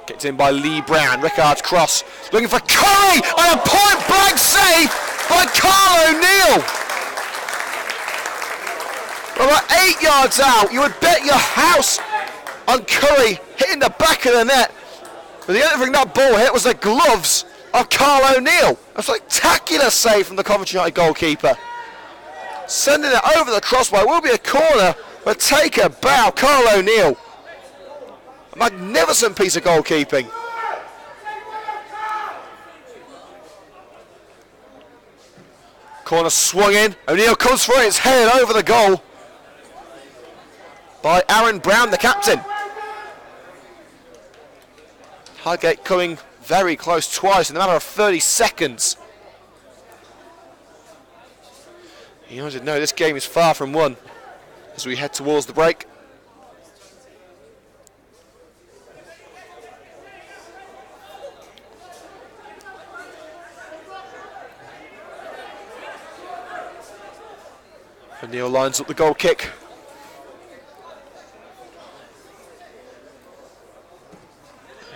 Kicked in by Lee Brown. Ricard's cross. Looking for Curry! And a point-blank save by Carl O'Neill! Well, about 8 yards out, you would bet your house on Curry hitting the back of the net. But the only thing that ball hit was the gloves of Carl O'Neill. A spectacular save from the Coventry United goalkeeper. Sending it over the crossbar. Will be a corner, but take a bow. Carl O'Neill. A magnificent piece of goalkeeping. Corner swung in. O'Neill comes for it. It's headed over the goal by Aaron Brown, the captain. Highgate coming very close twice in the matter of 30 seconds. United know this game is far from won as we head towards the break. O'Neill lines up the goal kick.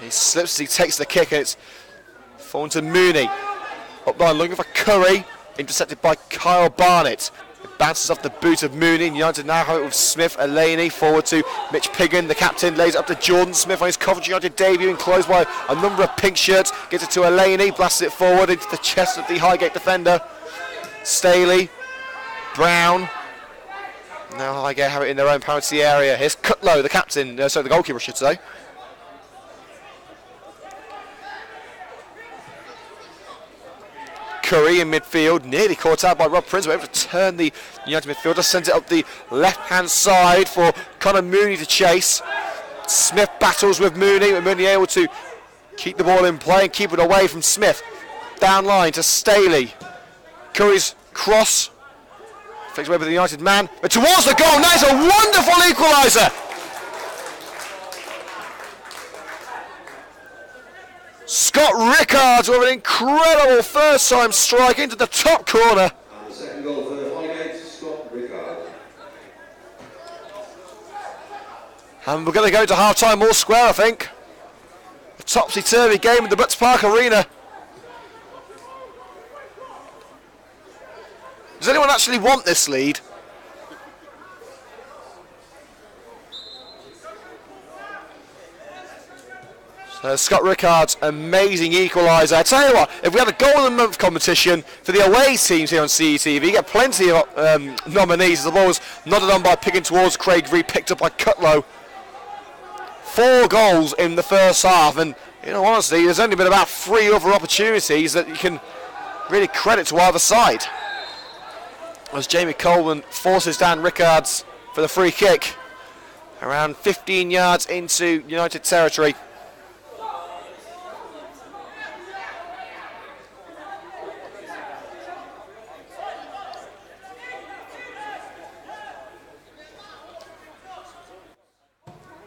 He slips as he takes the kick, and it's fallen to Mooney. Up line looking for Curry, intercepted by Kyle Barnett. It bounces off the boot of Mooney, and United now have it with Smith. Eleni forward to Mitch Piggin, the captain, lays it up to Jordan Smith on his Coventry United debut, enclosed by a number of pink shirts. Gets it to Eleni, blasts it forward into the chest of the Highgate defender. Staley, Brown. Now Highgate have it in their own penalty area. Here's Cutlow, the captain, the goalkeeper I should say. Curry in midfield, nearly caught out by Rob Prinzel, able to turn the United midfielder, sends it up the left-hand side for Connor Mooney to chase. Smith battles with Mooney, and Mooney able to keep the ball in play and keep it away from Smith. Down line to Staley. Curry's cross. Takes away with the United man. But towards the goal. That is a wonderful equaliser. Scott Rickards with an incredible first time strike into the top corner. And the second goal for Highgate, Scott Rickard. And we're going to go to half time all square, I think. A topsy-turvy game at the Butts Park Arena. Does anyone actually want this lead? So Scott Rickard's amazing equaliser. I tell you what, if we had a goal of the month competition for the away teams here on CETV, you get plenty of nominees. The ball was nodded on by picking towards Craig Reed, picked up by Cutlow. 4 goals in the first half, and you know, honestly, there's only been about 3 other opportunities that you can really credit to either side. As Jamie Coleman forces down Rickards for the free kick, around 15 yards into United territory.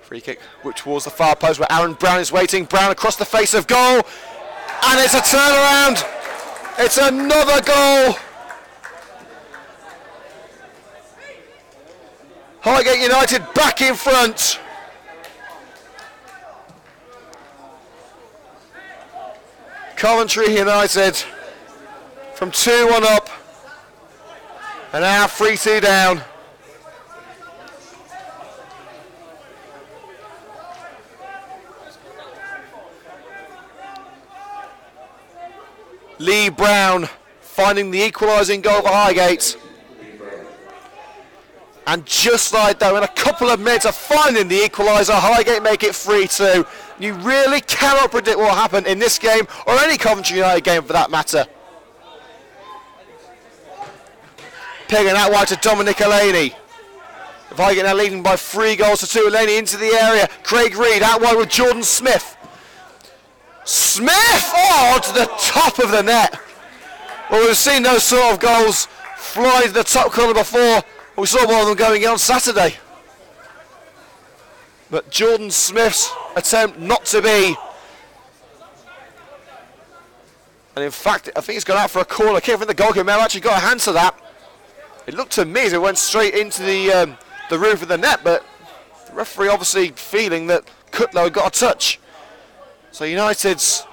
Free kick, which was the far post where Aaron Brown is waiting. Brown across the face of goal, and it's a turnaround. It's another goal. Highgate United back in front. Coventry United from 2-1 up, and now 3-2 down. Lee Brown finding the equalising goal for Highgate. And just like that, in a couple of minutes of finding the equaliser, Highgate make it 3-2. You really cannot predict what will happen in this game, or any Coventry United game for that matter. Pigging out wide to Dominic Elaney. Highgate now leading by 3 goals to 2. Elaney into the area. Craig Reed out wide with Jordan Smith. Smith! Oh, to the top of the net. Well, we've seen those sort of goals fly to the top corner before. We saw one of them going in on Saturday. But Jordan Smith's attempt not to be. And in fact, I think it's gone out for a corner kick. I think the goalkeeper may have actually got a hand to that. It looked to me as it went straight into the roof of the net, but the referee obviously feeling that Cutlow had got a touch. So United's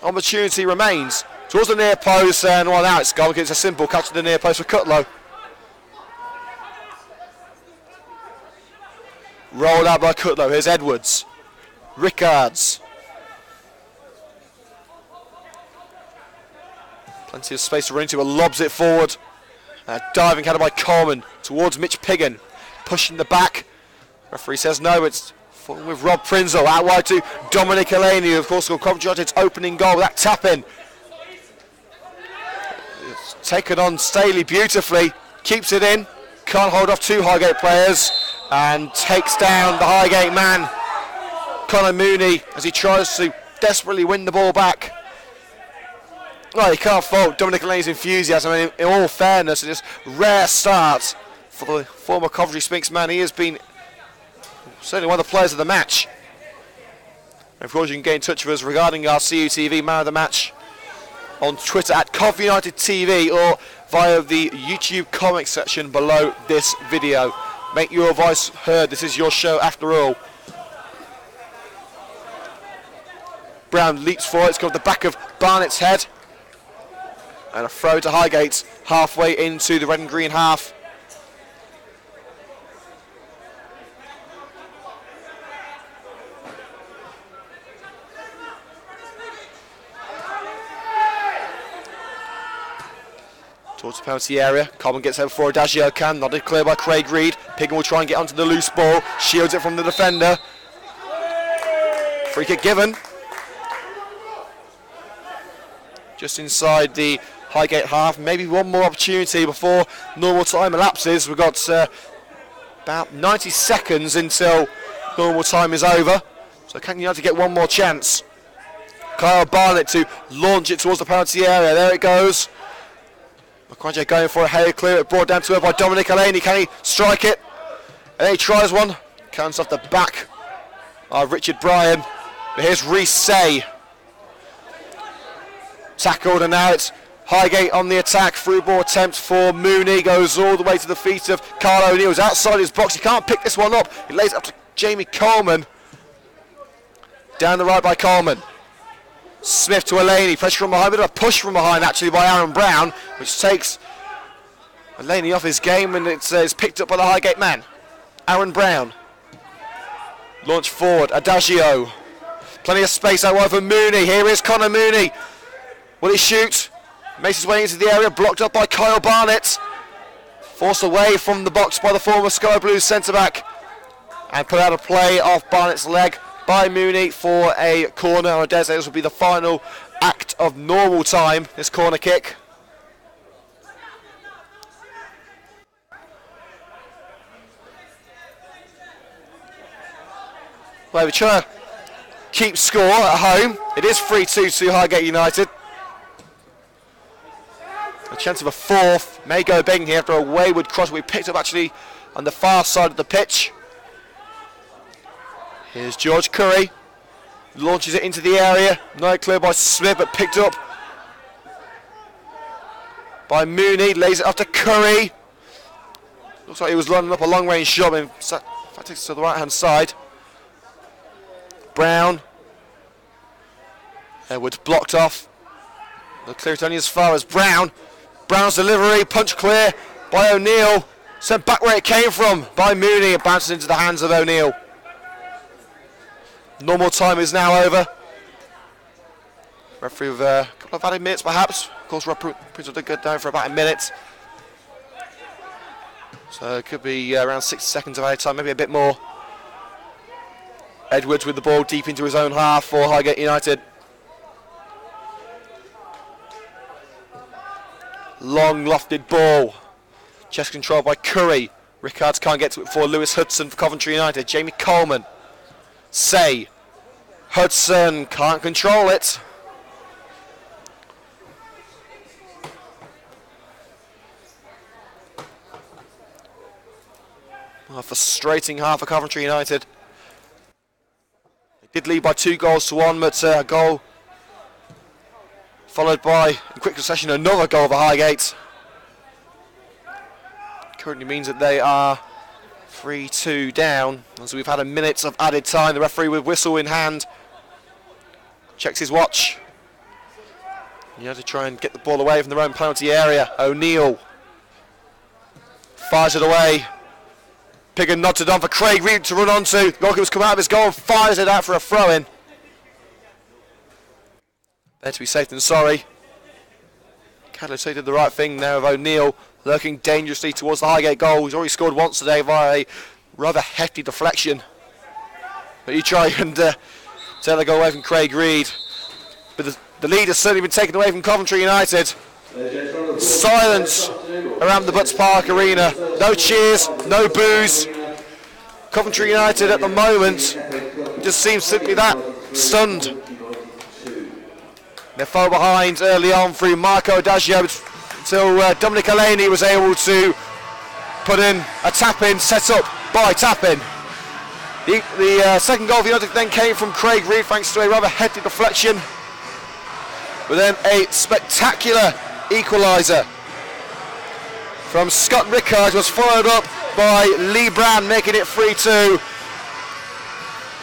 opportunity remains towards the near post, and well, now it's gone. It's a simple catch to the near post for Cutlow. Rolled out by Cutlow. Here's Edwards. Rickards. Plenty of space to run into, but lobs it forward. Diving header by Coleman towards Mitch Piggin. Pushing the back. Referee says no, it's with Rob Prinzel out wide to Dominic Elaney, who of course scored Coventry United's opening goal with that tap in. It's taken on Staley beautifully, keeps it in, can't hold off 2 Highgate players, and takes down the Highgate man, Connor Mooney, as he tries to desperately win the ball back. Well, you can't fault Dominic Elaney's enthusiasm. I mean, in all fairness, it's a rare start for the former Coventry Spinks man. He has been certainly one of the players of the match. And of course, you can get in touch with us regarding our CUTV Man of the Match on Twitter at Cov United TV or via the YouTube comment section below this video. Make your voice heard. This is your show after all. Brown leaps forward. It's got the back of Barnett's head. And a throw to Highgate halfway into the red and green half. Towards the penalty area. Coleman gets over for Adagio can. Nodded clear by Craig Reed. Piggin will try and get onto the loose ball. Shields it from the defender. Free kick given. Just inside the Highgate half. Maybe one more opportunity before normal time elapses. We've got about 90 seconds until normal time is over. So can United get one more chance? Kyle Barnett to launch it towards the penalty area. There it goes. Quanjo going for a header clear, it brought down to her by Dominic Aleni. Can he strike it? And he tries one. Counts off the back of Richard Bryan. But here's Reece Say. Tackled, and now it's Highgate on the attack. Through ball attempt for Mooney. Goes all the way to the feet of Carl O'Neill. He's outside his box. He can't pick this one up. He lays it up to Jamie Coleman. Down the right by Coleman. Smith to Elaney. Pressure from behind. Bit of a push from behind actually by Aaron Brown, which takes Elaney off his game, and it's picked up by the Highgate man. Aaron Brown. Launch forward. Adagio. Plenty of space out wide for Mooney. Here is Connor Mooney. Will he shoot? Makes his way into the area. Blocked up by Kyle Barnett. Forced away from the box by the former Sky Blues centre-back. And put out a play off Barnett's leg by Mooney for a corner. I dare say this will be the final act of normal time, this corner kick. Well, we're trying to keep score at home. It is 3-2 to Highgate United. A chance of a fourth may go begging here after a wayward cross we picked up actually on the far side of the pitch. Here's George Curry. Launches it into the area. Not clear by Smith, but picked up by Mooney. Lays it up to Curry. Looks like he was lining up a long range shot. In fact, takes it to the right hand side. Brown. Edwards blocked off. They'll clear it only as far as Brown. Brown's delivery, punch clear by O'Neill. Sent back where it came from by Mooney. It bounces into the hands of O'Neill. Normal time is now over. Referee with a couple of added minutes perhaps. Of course, Rob Prince will go down for about a minute. So it could be around 60 seconds of added time, maybe a bit more. Edwards with the ball deep into his own half for Highgate United. Long lofted ball. Chest controlled by Curry. Rickards can't get to it for Lewis Hudson for Coventry United. Jamie Coleman. Say. Hudson can't control it. A frustrating half for Coventry United. They did lead by 2-1, but a goal followed by, in quick succession, another goal for Highgate. Currently means that they are 3-2 down, as we've had a minute of added time. The referee with whistle in hand checks his watch. You have to try and get the ball away from their own penalty area. O'Neill fires it away. Piggin nods it on for Craig Reed to run onto. The goalkeeper's come out of his goal and fires it out for a throw-in. Better to be safe than sorry. Cadler did the right thing there with O'Neill lurking dangerously towards the Highgate goal. He's already scored once today via a rather hefty deflection. But you try and take the goal away from Craig Reed. But the lead has certainly been taken away from Coventry United. Silence around the Butts Park Arena. No cheers, no boos. Coventry United at the moment just seems simply that stunned. They fell behind early on through Marco Adagio until Dominic Elaney was able to put in a tap-in set up by Tappin. The second goal for United then came from Craig Reed thanks to a rather hefty deflection. But then a spectacular equaliser from Scott Rickard was followed up by Lee Brand, making it 3-2.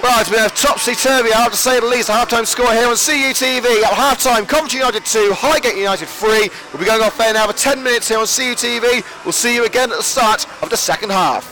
Well, it's been a topsy-turvy, I have to say the least, a half-time score here on CUTV. At half-time, Coventry United 2, Highgate United 3. We'll be going off there now for 10 minutes here on CUTV. We'll see you again at the start of the second half.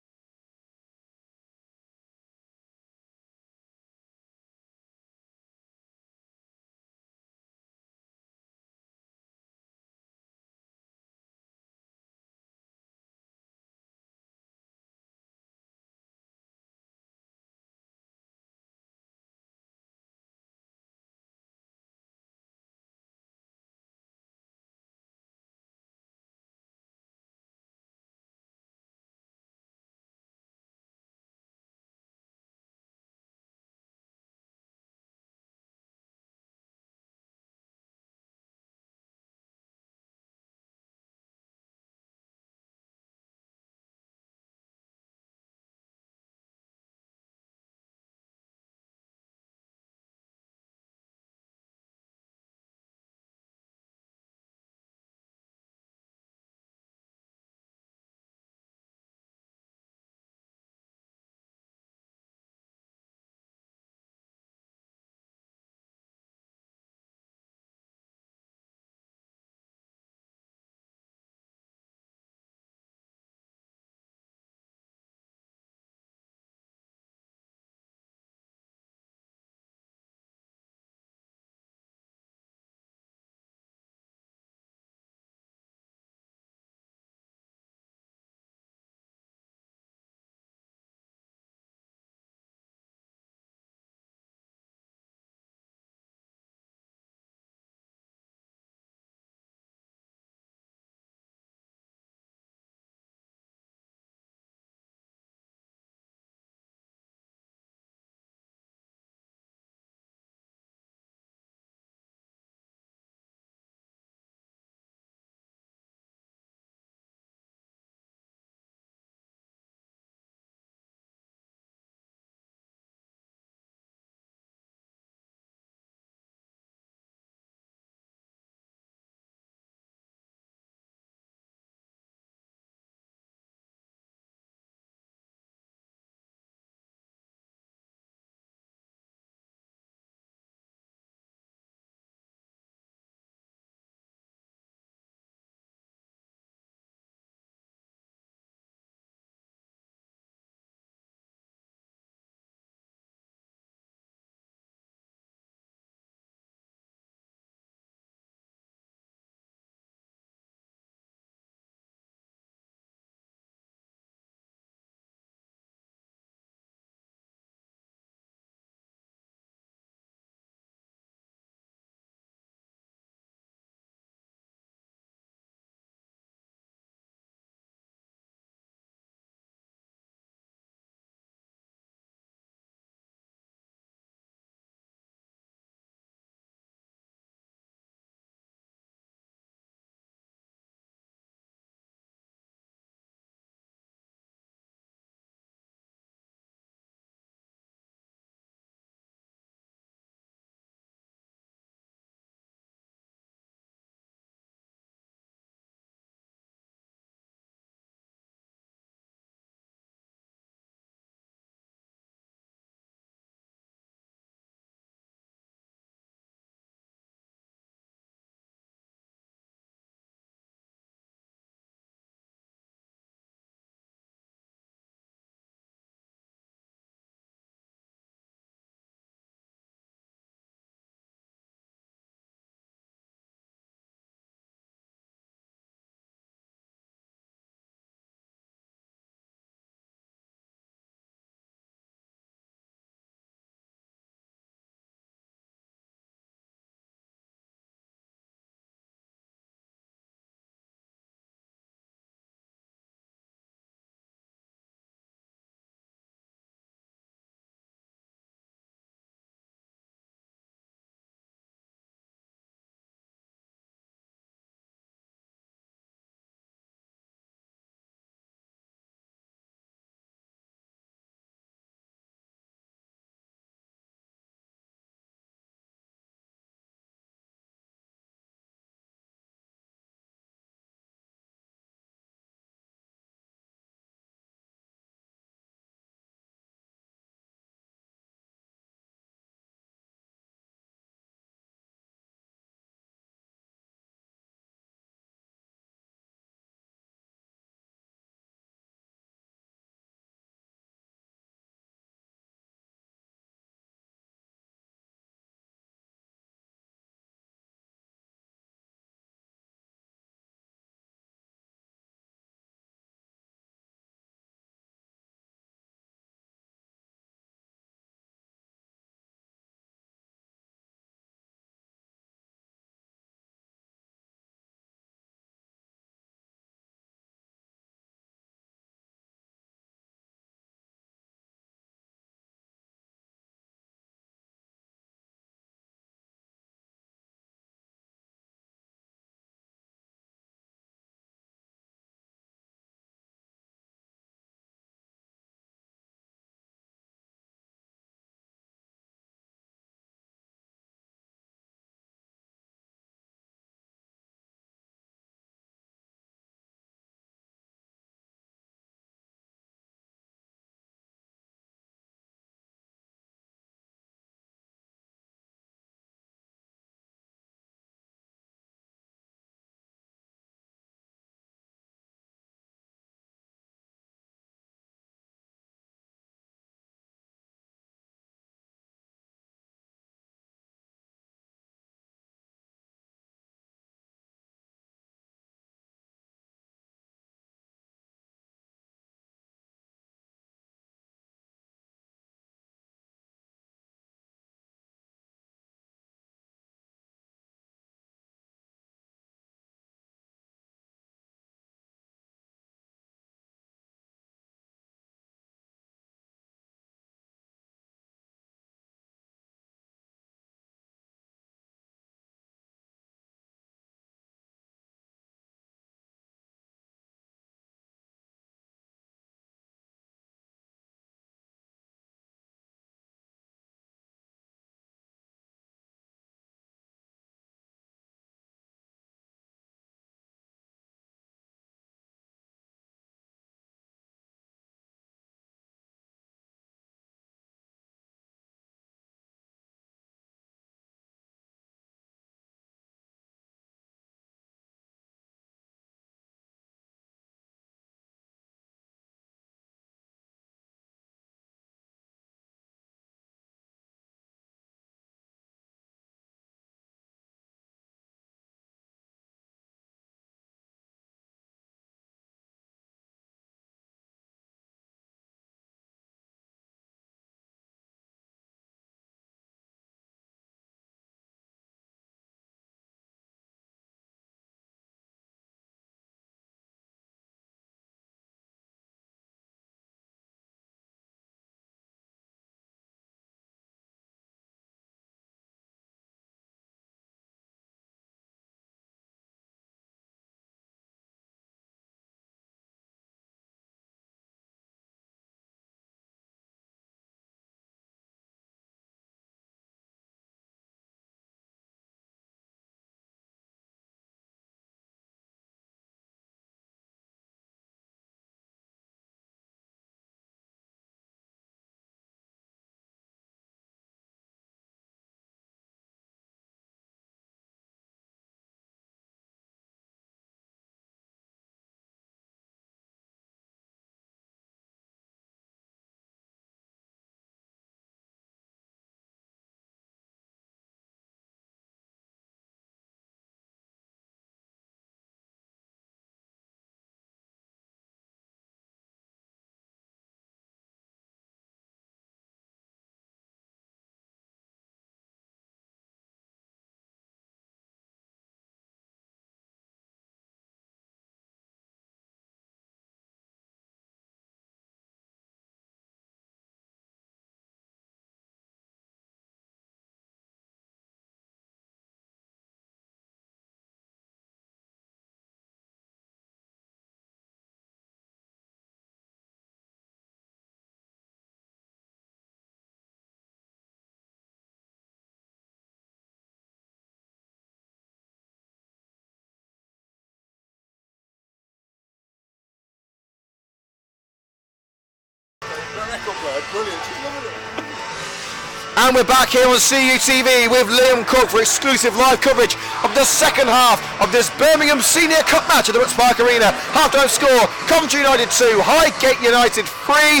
And we're back here on CUTV with Liam Cook for exclusive live coverage of the second half of this Birmingham Senior Cup match at the Roots Park Arena. Half-time score, Coventry United 2, Highgate United 3.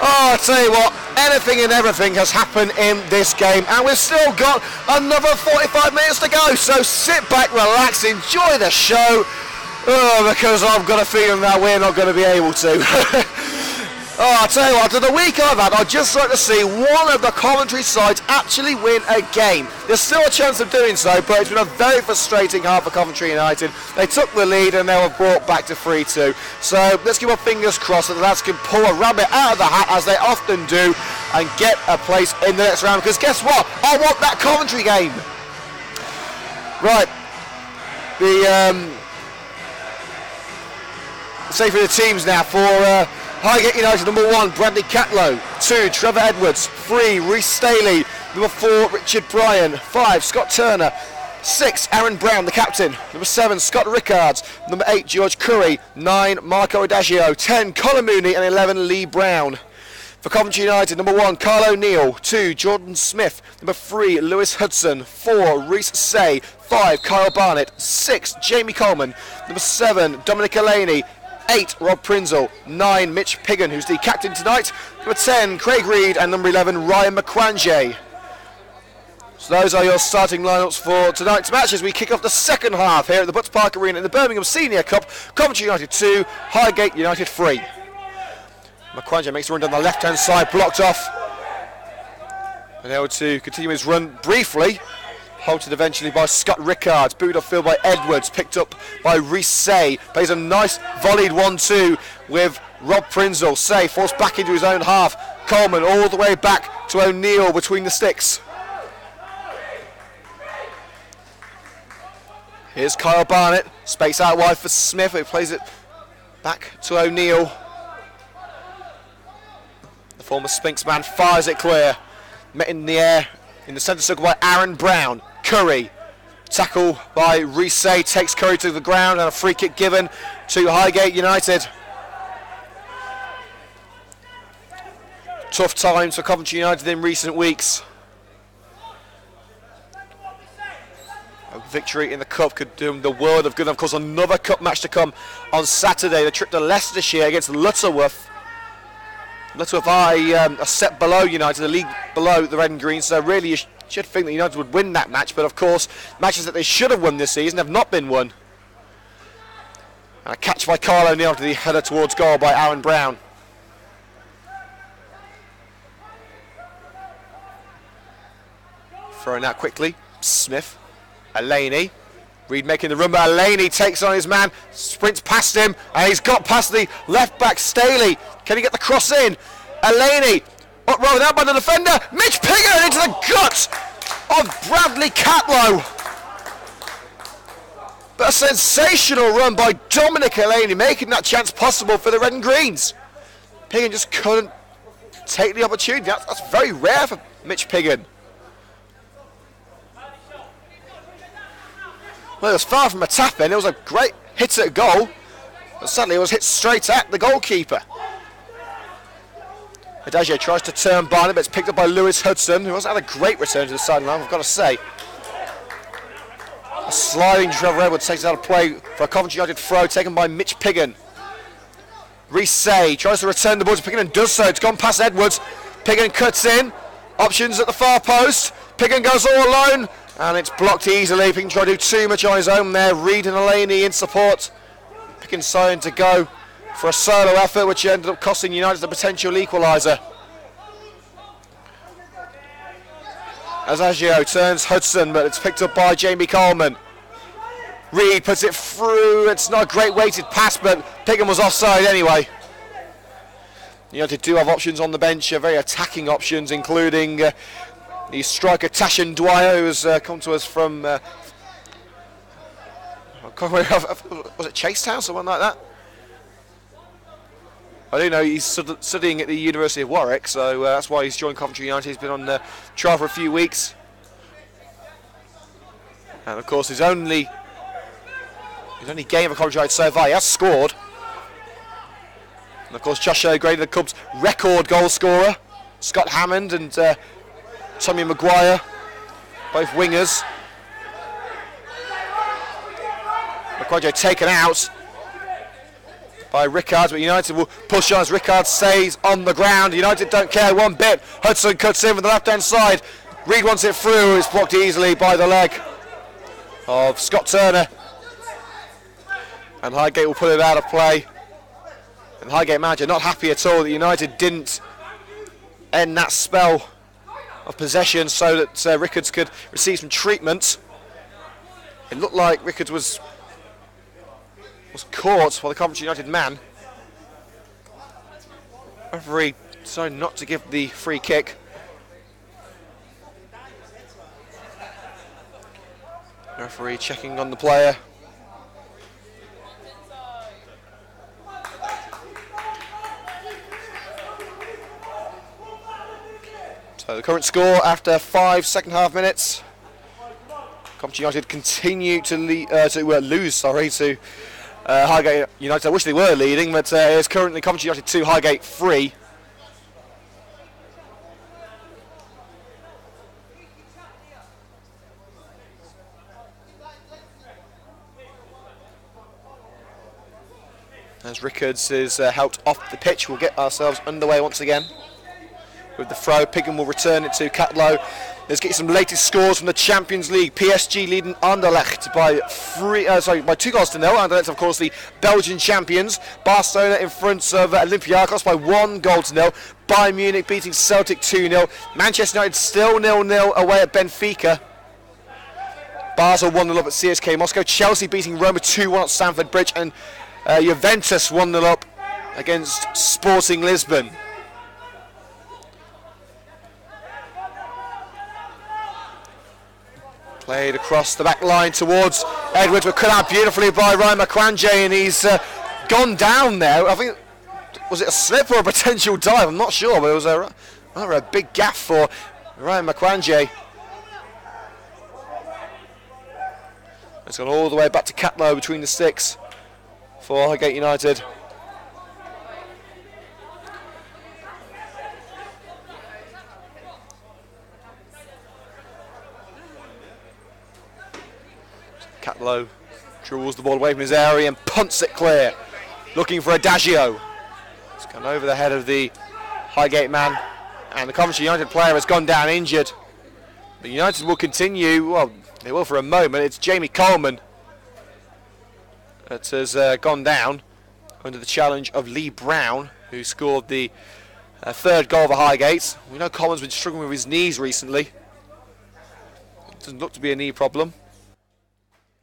Oh, I tell you what, anything and everything has happened in this game, and we've still got another 45 minutes to go, so sit back, relax, enjoy the show, because I've got a feeling that we're not going to be able to. Oh, I'll tell you what, after the week I've had, I'd just like to see one of the Coventry sides actually win a game. There's still a chance of doing so, but it's been a very frustrating half for Coventry United. They took the lead and they were brought back to 3-2. So let's keep our fingers crossed that the lads can pull a rabbit out of the hat, as they often do, and get a place in the next round. Because guess what? I want that Coventry game. Right. Say for the teams now for Highgate United, number 1, Bradley Catlow. 2, Trevor Edwards. 3, Rhys Staley. Number 4, Richard Bryan. 5, Scott Turner. 6, Aaron Brown, the captain. Number 7, Scott Rickards. Number 8, George Curry. 9, Marco Adagio. 10, Colin Mooney. And 11, Lee Brown. For Coventry United, number 1, Carl O'Neill. 2, Jordan Smith. Number 3, Lewis Hudson. 4, Rhys Say. 5, Kyle Barnett. 6, Jamie Coleman. Number 7, Dominic Elaney. 8, Rob Prinzel. 9, Mitch Piggin, who's the captain tonight. Number 10, Craig Reed. And number 11, Ryan McQuanjay. So those are your starting lineups for tonight's match as we kick off the second half here at the Butts Park Arena in the Birmingham Senior Cup. Coventry United 2, Highgate United 3. McQuanjay makes a run down the left-hand side, blocked off. And able to continue his run briefly. Halted eventually by Scott Rickards, booted off field by Edwards, picked up by Rhys Say, plays a nice volleyed 1-2 with Rob Prinzel. Say falls back into his own half, Coleman all the way back to O'Neill between the sticks. Here's Kyle Barnett, space out wide for Smith, who plays it back to O'Neill. The former Spinks man fires it clear, met in the air in the centre circle by Aaron Brown. Curry, tackle by Rhys Say, takes Curry to the ground, and a free kick given to Highgate United. Tough times for Coventry United in recent weeks. A victory in the Cup could do them the world of good. And of course, another Cup match to come on Saturday. The trip to Leicestershire against Lutterworth. Lutterworth are a set below United, the league below the Red and Green, so really you should think that United would win that match, but of course matches that they should have won this season have not been won. And a catch by Carl O'Neill to the header towards goal by Aaron Brown. Throwing out quickly, Smith, Elaney, Reed making the run, but Elaney takes on his man, sprints past him, and he's got past the left back Staley. Can he get the cross in? Elaney, up rolling out by the defender, Mitch Piggin into the guts of Bradley Catlow. But a sensational run by Dominic Elaney, making that chance possible for the Red and Greens. Piggin just couldn't take the opportunity. That's very rare for Mitch Piggin. Well, it was far from a tap-in. It was a great hit at goal, but sadly it was hit straight at the goalkeeper. Adagio tries to turn Barnett, but it's picked up by Lewis Hudson, who hasn't had a great return to the sideline, I've got to say. A sliding Trevor Edwards takes out of play for a Coventry United throw taken by Mitch Piggin. Rhys Say tries to return the ball to Piggin and does so. It's gone past Edwards. Piggin cuts in. Options at the far post. Piggin goes all alone. And it's blocked easily. Piggin tried to do too much on his own there. Reed and Elaney in support. Piggin deciding to go for a solo effort, which ended up costing United the potential equaliser. Adagio turns Hudson, but it's picked up by Jamie Coleman. Reed puts it through. It's not a great weighted pass, but Piggin was offside anyway. United do have options on the bench, very attacking options, including the striker Tashan Dwyer, who has come to us from was it Chasetown, someone like that? I do know he's studying at the University of Warwick, so that's why he's joined Coventry United. He's been on trial for a few weeks, and of course his only game for Coventry United so far, he has scored. And of course, Josh O'Grady, the Cubs' record goal scorer. Scott Hammond and Tommy Maguire, both wingers. McQuadro taken out by Rickards, but United will push on as Rickards stays on the ground. United don't care one bit. Hudson cuts in from the left-hand side. Reed wants it through. It's blocked easily by the leg of Scott Turner. And Highgate will put it out of play. And the Highgate manager not happy at all that United didn't end that spell of possession so that Rickards could receive some treatment. It looked like Rickards was caught by the Coventry United man. Referee decided not to give the free kick. Referee checking on the player. So the current score after 5 second half minutes. Coventry United continue to lose to Highgate United. I wish they were leading, but it's currently Coventry United 2, Highgate 3. As Rickards is helped off the pitch, we'll get ourselves underway once again with the throw. Piggin will return it to Catlow. Let's get you some latest scores from the Champions League. PSG leading Anderlecht by 2-0. Anderlecht, of course, the Belgian champions. Barcelona in front of Olympiacos by 1-0. Bayern Munich beating Celtic 2-0. Manchester United still 0-0 away at Benfica. Basel 1-0 up at CSK Moscow. Chelsea beating Roma 2-1 at Stamford Bridge. And Juventus 1-0 up against Sporting Lisbon. Played across the back line towards Edwards, but cut out beautifully by Ryan Makwanje, and he's gone down there. I think, was it a slip or a potential dive? I'm not sure, but it was a big gaff for Ryan Makwanje. It's gone all the way back to Catlow between the sticks for Highgate United. Catlow draws the ball away from his area and punts it clear, looking for Adagio. It's gone over the head of the Highgate man, and the Coventry United player has gone down injured. But United will continue, well, they will for a moment. It's Jamie Coleman that has gone down under the challenge of Lee Brown, who scored the third goal for Highgate. We know Coleman's been struggling with his knees recently. It doesn't look to be a knee problem.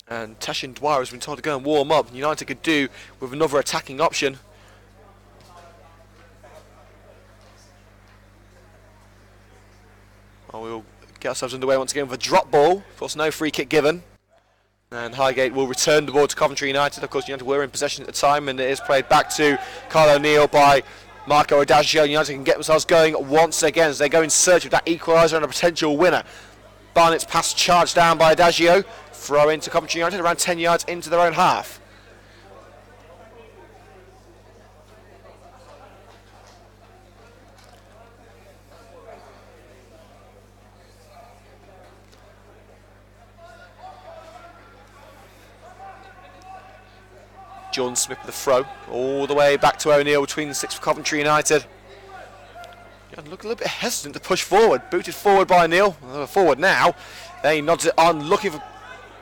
And Tashin Dwyer has been told to go and warm up. United could do with another attacking option. Well, we'll get ourselves underway once again with a drop ball. Of course, no free kick given. And Highgate will return the ball to Coventry United. Of course, United were in possession at the time, and it is played back to Carl O'Neill by Marco Adagio. United can get themselves going once again as they go in search of that equaliser and a potential winner. Barnett's pass charged down by Adagio. Throw into Coventry United around 10 yards into their own half. John Smith with the throw all the way back to O'Neill between the six for Coventry United. Look a little bit hesitant to push forward. Booted forward by O'Neill. Forward now. They nods it on, looking for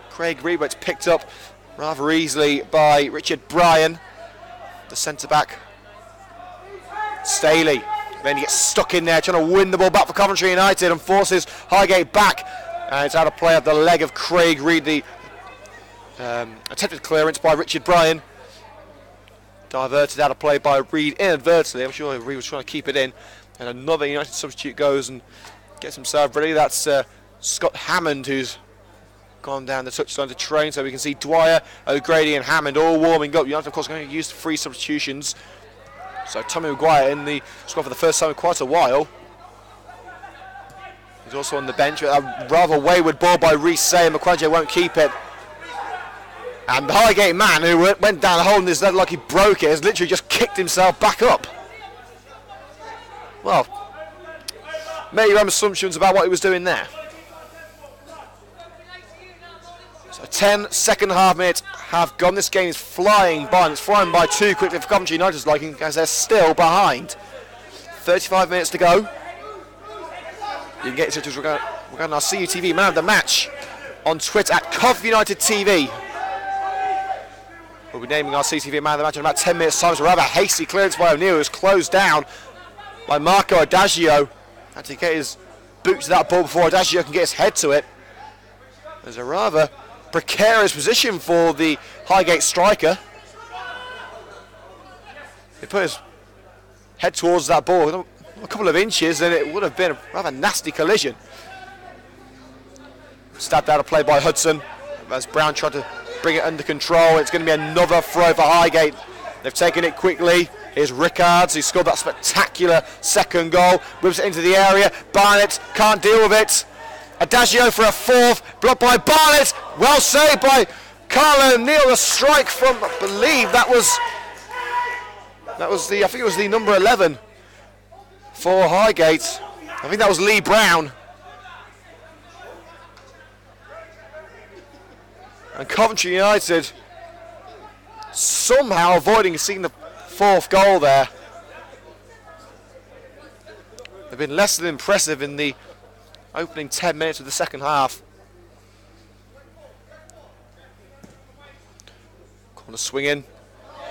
Craig Reed, but it's picked up rather easily by Richard Bryan, the centre-back. Staley. Then he gets stuck in there, trying to win the ball back for Coventry United and forces Highgate back. And it's out of play at the leg of Craig Reed. The attempted clearance by Richard Bryan. Diverted out of play by Reed inadvertently. I'm sure Reed was trying to keep it in. And another United substitute goes and gets himself ready. That's Scott Hammond, who's gone down the touchline to train. So we can see Dwyer, O'Grady and Hammond all warming up. United, of course, going to use 3 substitutions. So Tommy Maguire in the squad for the first time in quite a while. He's also on the bench. A rather wayward ball by Reece Say, and McQuadro won't keep it. And the Highgate man who went down the hole in his leg like he broke it has literally just kicked himself back up. Well, made your own assumptions about what he was doing there. So 10 second half minutes have gone. This game is flying by, and it's flying by too quickly for Coventry United's liking, as they're still behind. 35 minutes to go. You can get in touch with regarding our CUTV man of the match on Twitter at Cov United TV. We'll be naming our CTV man of the match in about 10 minutes' time. So rather hasty clearance by O'Neill, who's closed down by Marco Adagio. Had to get his boot to that ball before Adagio can get his head to it. There's a rather precarious position for the Highgate striker. He put his head towards that ball a couple of inches, and it would have been a rather nasty collision. Stabbed out of play by Hudson as Brown tried to bring it under control. It's going to be another throw for Highgate. They've taken it quickly. Here's Rickards, who scored that spectacular second goal. Whips it into the area. Barnett can't deal with it. Adagio for a fourth, blocked by Barnett. Well saved by Carlo O'Neill. A strike from, I believe that was the, I think it was the number 11 for Highgate. I think that was Lee Brown. And Coventry United somehow avoiding seeing the fourth goal there. They've been less than impressive in the opening 10 minutes of the second half. Corner swing in.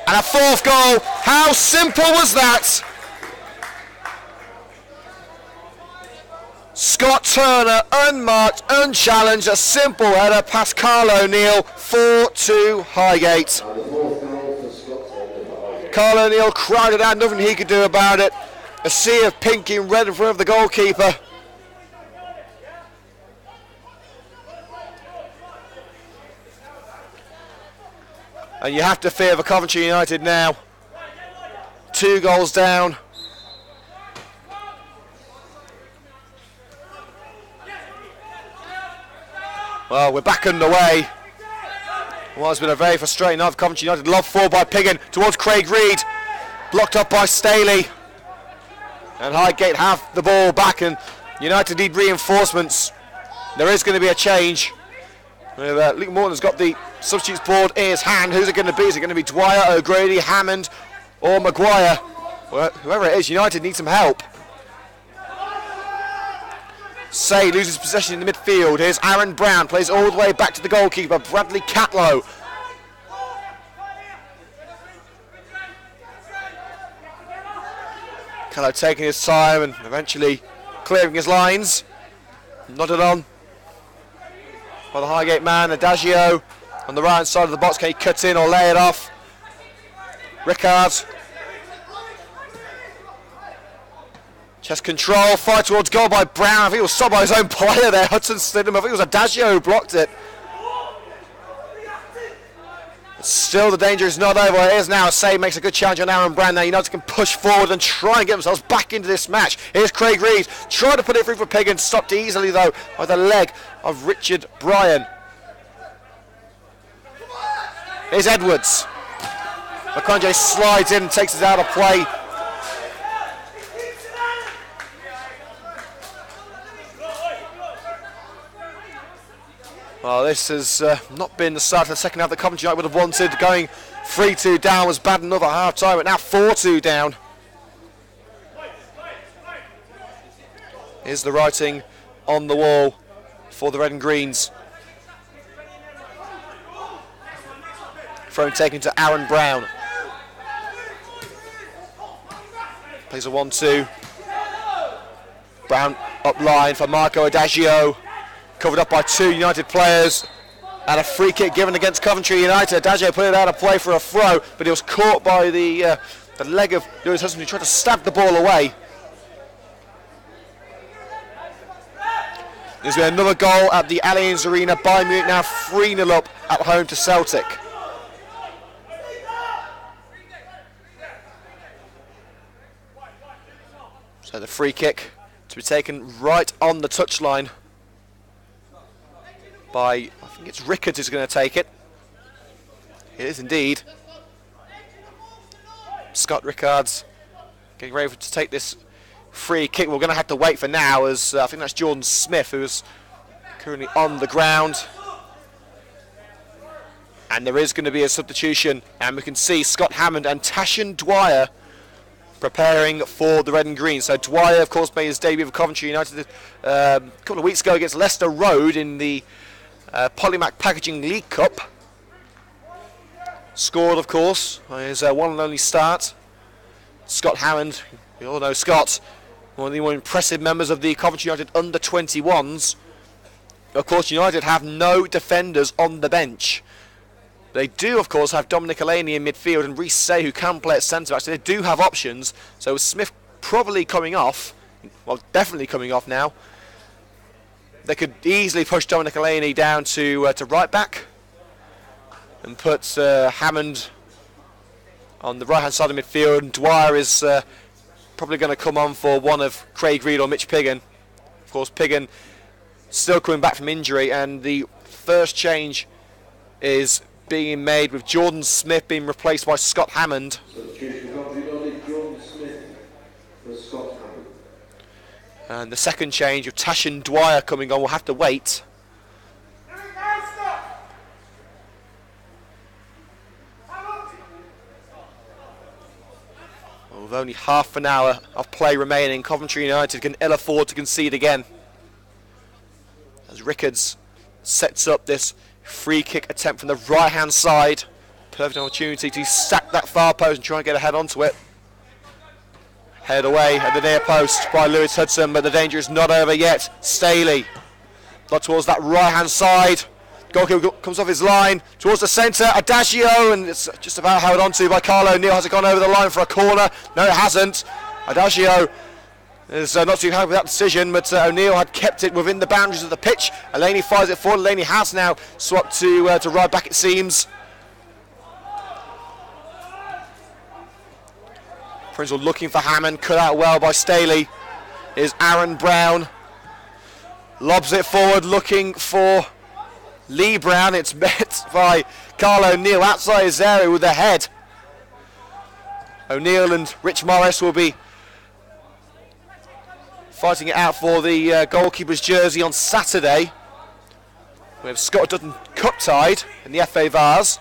And a fourth goal. How simple was that? Scott Turner, unmarked, unchallenged, a simple header past Carlo O'Neill, 4-2 Highgate. Carlo O'Neill crowded out, nothing he could do about it. A sea of pink and red in front of the goalkeeper. And you have to fear for Coventry United now. 2 goals down. Well, we're back underway. Well, it's been a very frustrating night for Coventry United. Lob forward by Piggin towards Craig Reed. Blocked up by Staley. And Highgate have the ball back, and United need reinforcements. There is going to be a change. Luke Morton's got the substitutes board in his hand. Who's it going to be? Is it going to be Dwyer, O'Grady, Hammond, or Maguire? Well, whoever it is, United need some help. Say loses possession in the midfield. Here's Aaron Brown, plays all the way back to the goalkeeper, Bradley Catlow. Catlow taking his time and eventually clearing his lines. Nodded on by the Highgate man, Adagio on the right side of the box. Can he cut in or lay it off? Rickards. Chest control, fight towards goal by Brown. I think it was stopped by his own player there, Hudson Stidham. I think it was Adagio who blocked it. But still, the danger is not over. It is now. Say makes a good challenge on Aaron Brown. Now United can push forward and try and get themselves back into this match. Here's Craig Reed, trying to put it through for Piggin. Stopped easily though by the leg of Richard Bryan. Here's Edwards. Makonje slides in and takes it out of play. Well, this has not been the start of the second half that Coventry United would have wanted. Going 3-2 down was bad enough at half time, but now 4-2 down. Here's the writing on the wall for the red and greens. Throw taken to Aaron Brown. Plays a 1-2. Brown up line for Marco Adagio. Covered up by 2 United players. And a free kick given against Coventry United. Adagio put it out of play for a throw, but he was caught by the leg of Lewis Hudson, who tried to stab the ball away. There's been another goal at the Allianz Arena. Bayern Munich now 3-0 up at home to Celtic. So the free kick to be taken right on the touchline by, I think it's Rickards who's going to take it. It is indeed. Scott Rickards getting ready to take this free kick. We're going to have to wait for now, as I think that's Jordan Smith who's currently on the ground. And there is going to be a substitution, and we can see Scott Hammond and Tashan Dwyer preparing for the red and green. So Dwyer, of course, made his debut for Coventry United a couple of weeks ago against Leicester Road in the Polymac Packaging League Cup. Scored, of course, his one and only start. Scott Hammond, we all know Scott, one of the more impressive members of the Coventry United under-21s. Of course, United have no defenders on the bench. They do, of course, have Dominic Allaney in midfield and Reece Say, who can play at centre-back, so they do have options. So Smith probably coming off, well, definitely coming off now. They could easily push Dominic Allaney down to right-back and put Hammond on the right-hand side of midfield. And Dwyer is probably going to come on for one of Craig Reed or Mitch Piggin. Of course, Piggin still coming back from injury, and the first change is being made with Jordan Smith being replaced by Scott Hammond. And the second change of Tashan Dwyer coming on, we'll have to wait. Well, with only half an hour of play remaining, Coventry United can ill afford to concede again, as Rickards sets up this free kick attempt from the right hand side. Perfect opportunity to sack that far post and try and get a head onto it. Head away at the near post by Lewis Hudson, but the danger is not over yet. Staley got towards that right hand side. Goalkeeper comes off his line towards the centre. Adagio, and it's just about held onto by Carlo O'Neill. Has it gone over the line for a corner? No, it hasn't. Adagio is not too happy with that decision, but O'Neill had kept it within the boundaries of the pitch. Allaney fires it forward. Allaney has now swapped to right back, it seems. Prinzel looking for Hammond, cut out well by Staley. Is Aaron Brown. Lobs it forward, looking for Lee Brown. It's met by Carlo O'Neill outside his area with a head. O'Neill and Rich Morris will be fighting it out for the goalkeeper's jersey on Saturday. We have Scott Dutton Cup tied in the FA Vase.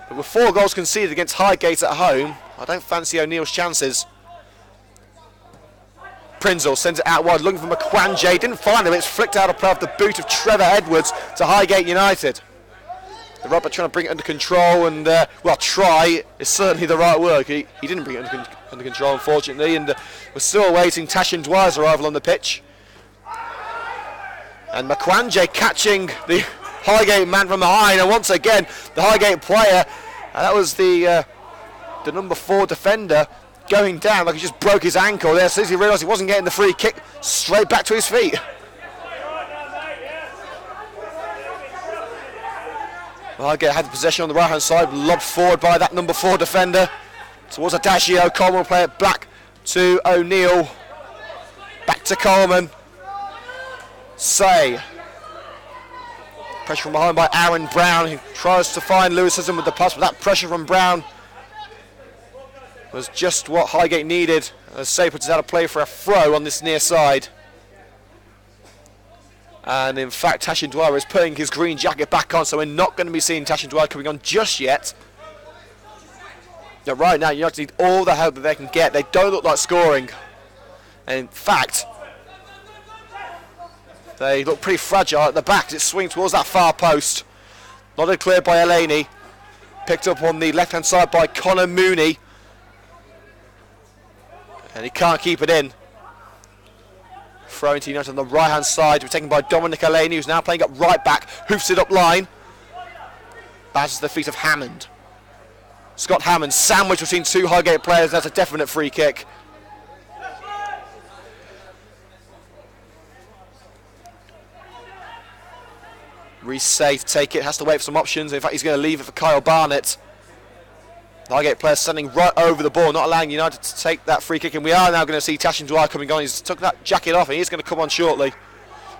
But with 4 goals conceded against Highgate at home, I don't fancy O'Neill's chances. Prinzel sends it out wide, looking for McQuanjay. Didn't find him. It's flicked out of play off the boot of Trevor Edwards to Highgate United. The Robert trying to bring it under control, and well, try is certainly the right word. He didn't bring it under control, unfortunately, and we're still awaiting Tashan Dwyer's arrival on the pitch. And McQuanjay catching the Highgate man from behind, and once again the Highgate player, and that was the number 4 defender, going down like he just broke his ankle there. As soon as he realised he wasn't getting the free kick, straight back to his feet. Highgate had the possession on the right hand side, lobbed forward by that number 4 defender towards Adagio. Coleman will play it back to O'Neill, back to Coleman. Say, pressure from behind by Aaron Brown, who tries to find Lewis Hudson with the pass, but that pressure from Brown was just what Highgate needed. As Say puts it out of play for a throw on this near side. And in fact, Tashan Dwyer is putting his green jacket back on, so we're not going to be seeing Tashan Dwyer coming on just yet. But right now, United need all the help that they can get. They don't look like scoring. And in fact, they look pretty fragile at the back. It swings towards that far post. Not cleared by Allaney. Picked up on the left-hand side by Connor Mooney. And he can't keep it in. Throwing to United on the right-hand side. We're taken by Dominic Allaney, who's now playing up right back. Hoofs it up line. Bounces the feet of Hammond. Scott Hammond sandwiched between 2 Highgate players. That's a definite free kick. Reece Say to take it. Has to wait for some options. In fact, he's going to leave it for Kyle Barnett. The Highgate player standing right over the ball, not allowing United to take that free kick. And we are now going to see Tashan Dwyer coming on. He's took that jacket off and he's going to come on shortly.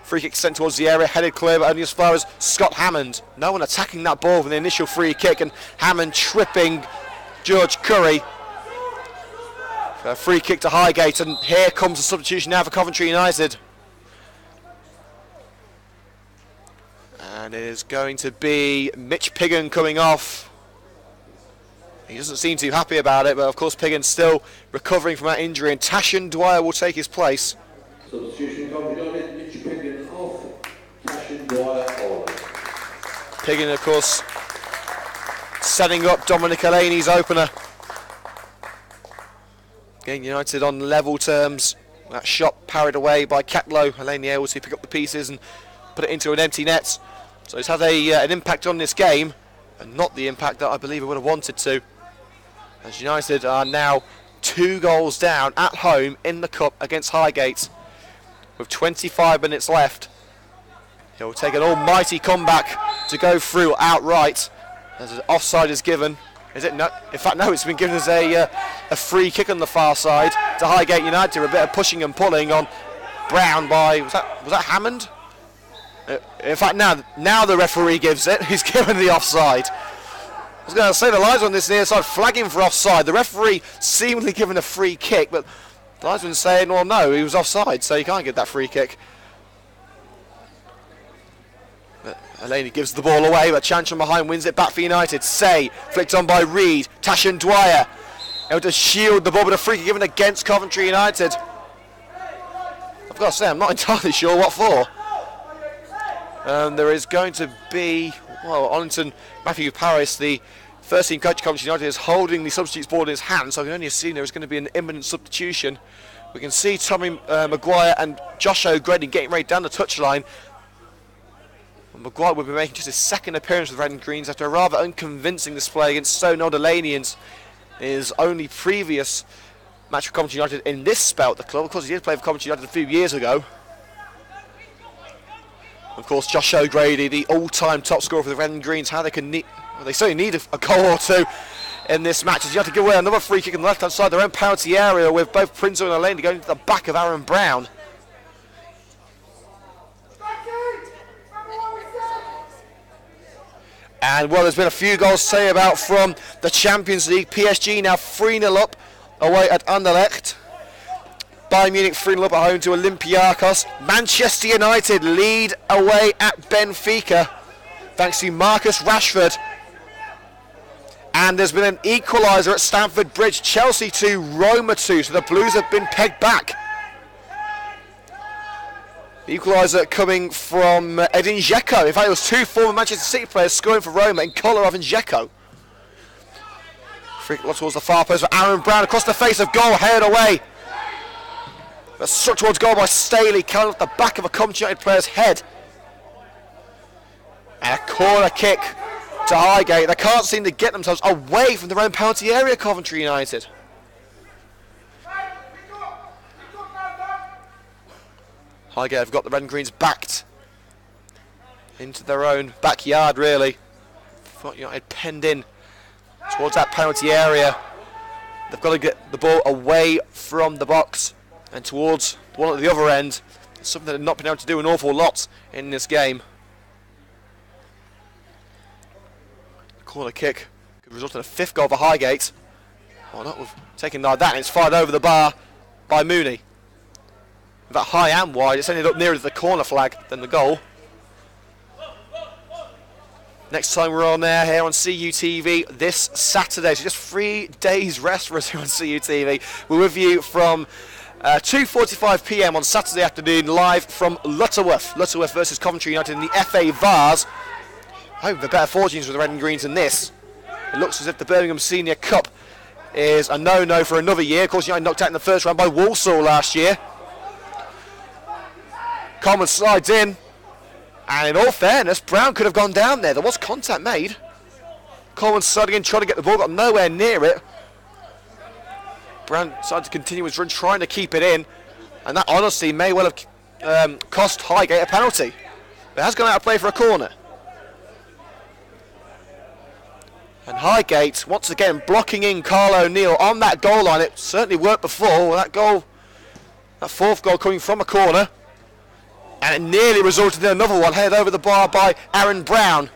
Free kick sent towards the area, headed clear, but only as far as Scott Hammond. No one attacking that ball with the initial free kick, and Hammond tripping George Curry. A free kick to Highgate, and here comes the substitution now for Coventry United. And it is going to be Mitch Piggin coming off. He doesn't seem too happy about it, but of course Piggin's still recovering from that injury, and Tashan Dwyer will take his place. Substitution Coventry United, Mitch Piggin off, Tashan Dwyer on. Piggin, of course, setting up Dominic Elaney's opener. Getting United on level terms. That shot parried away by Catlow. Elaney able to pick up the pieces and put it into an empty net. So it's had an impact on this game, and not the impact that I believe it would have wanted to. As United are now 2 goals down at home in the Cup against Highgate, with 25 minutes left. It will take an almighty comeback to go through outright, as an offside is given. Is it? No. In fact, no, it's been given as a free kick on the far side to Highgate United. A bit of pushing and pulling on Brown by, was that Hammond? In fact, now the referee gives it. He's given the offside. I was going to say the lines on this near side flagging for offside. The referee seemingly given a free kick, but the linesman saying, well, no, he was offside, so you can't get that free kick. Elaney gives the ball away, but Chan from behind wins it back for United. Say, flicked on by Reed. Tashan Dwyer able to shield the ball, but a free kick given against Coventry United. I've got to say, I'm not entirely sure what for. There is going to be, well, Ollington, Matthew Paris, the first team coach of Coventry United, is holding the substitutes board in his hand, so I can only assume there is going to be an imminent substitution. We can see Tommy Maguire and Josh O'Grady getting ready down the touchline. Maguire will be making just his second appearance with Red and Greens after a rather unconvincing display against Stone Delaneyans. His only previous match for Coventry United in this spell at the club. Of course, he did play for Coventry United a few years ago. Of course, Josh O'Grady, the all-time top scorer for the Red and Greens. How they can need, well, they certainly need a goal or two in this match, as you have to give away another free kick on the left-hand side of their own penalty area, with both Prinzo and Elaney going to the back of Aaron Brown. And, well, there's been a few goals to say about from the Champions League. PSG now 3-0 up away at Anderlecht. Bayern Munich 3-0 up at home to Olympiacos. Manchester United lead away at Benfica, thanks to Marcus Rashford. And there's been an equaliser at Stamford Bridge. Chelsea 2, Roma 2, so the Blues have been pegged back. The equaliser coming from Edin Dzeko. In fact, it was 2 former Manchester City players scoring for Roma in Kolarov and Dzeko. Free kick towards the far post for Aaron Brown across the face of goal, headed away. But struck towards goal by Staley, coming off the back of a Coventry United player's head. And a corner kick to Highgate. They can't seem to get themselves away from their own penalty area, Coventry United. Highgate have got the Red and Greens backed into their own backyard, really. United penned in towards that penalty area. They've got to get the ball away from the box and towards the one at the other end. Something they've not been able to do an awful lot in this game. Corner kick could result in a 5th goal for Highgate. Oh, not with taking like that, and it's fired over the bar by Mooney. In fact, high and wide, it's ended up nearer to the corner flag than the goal. Next time we're on air here on CUTV this Saturday, so just 3 days rest for us here on CUTV. We're with you from 2:45 PM on Saturday afternoon, live from Lutterworth. Lutterworth versus Coventry United in the FA Vars. I hope the better fortunes with the Red and Greens than this. It looks as if the Birmingham Senior Cup is a no-no for another year. Of course, United knocked out in the first round by Walsall last year. Coleman slides in, and in all fairness, Brown could have gone down there. There was contact made. Coleman sliding in, trying to get the ball, got nowhere near it. Brown decided to continue his run, trying to keep it in, and that honestly may well have cost Highgate a penalty. It has gone out of play for a corner. And Highgate, once again, blocking in Carl O'Neill on that goal line. It certainly worked before. That goal, that 4th goal coming from a corner. And it nearly resulted in another one, headed over the bar by Aaron Brown.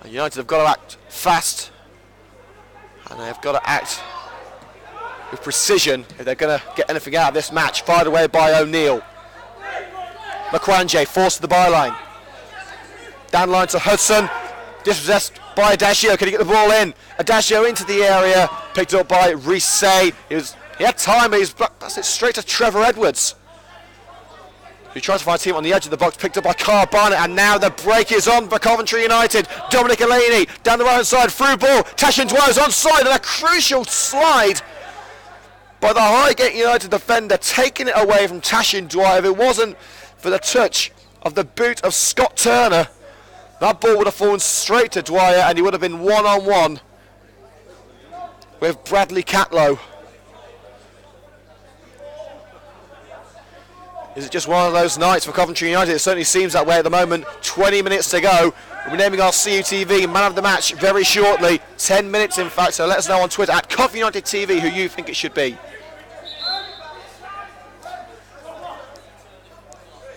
And United have got to act fast, and they've got to act with precision if they're going to get anything out of this match. Fired away by O'Neill. Makwanje forced to the byline. Down line to Hudson. Dispossessed by Adagio. Can he get the ball in? Adagio into the area. Picked up by Reese. He had time, but that's it straight to Trevor Edwards. He tries to find a team on the edge of the box. Picked up by Carl Barnett. And now the break is on for Coventry United. Dominic Elaney down the right hand side. Through ball. Tashin Dwyer's onside. And a crucial slide by the Highgate United defender, taking it away from Tashin Dwyer. If it wasn't for the touch of the boot of Scott Turner, that ball would have fallen straight to Dwyer and he would have been one-on-one with Bradley Catlow. Is it just one of those nights for Coventry United? It certainly seems that way at the moment. 20 minutes to go. We'll be naming our CUTV man of the match very shortly. 10 minutes in fact, so let us know on Twitter at Cov United TV who you think it should be.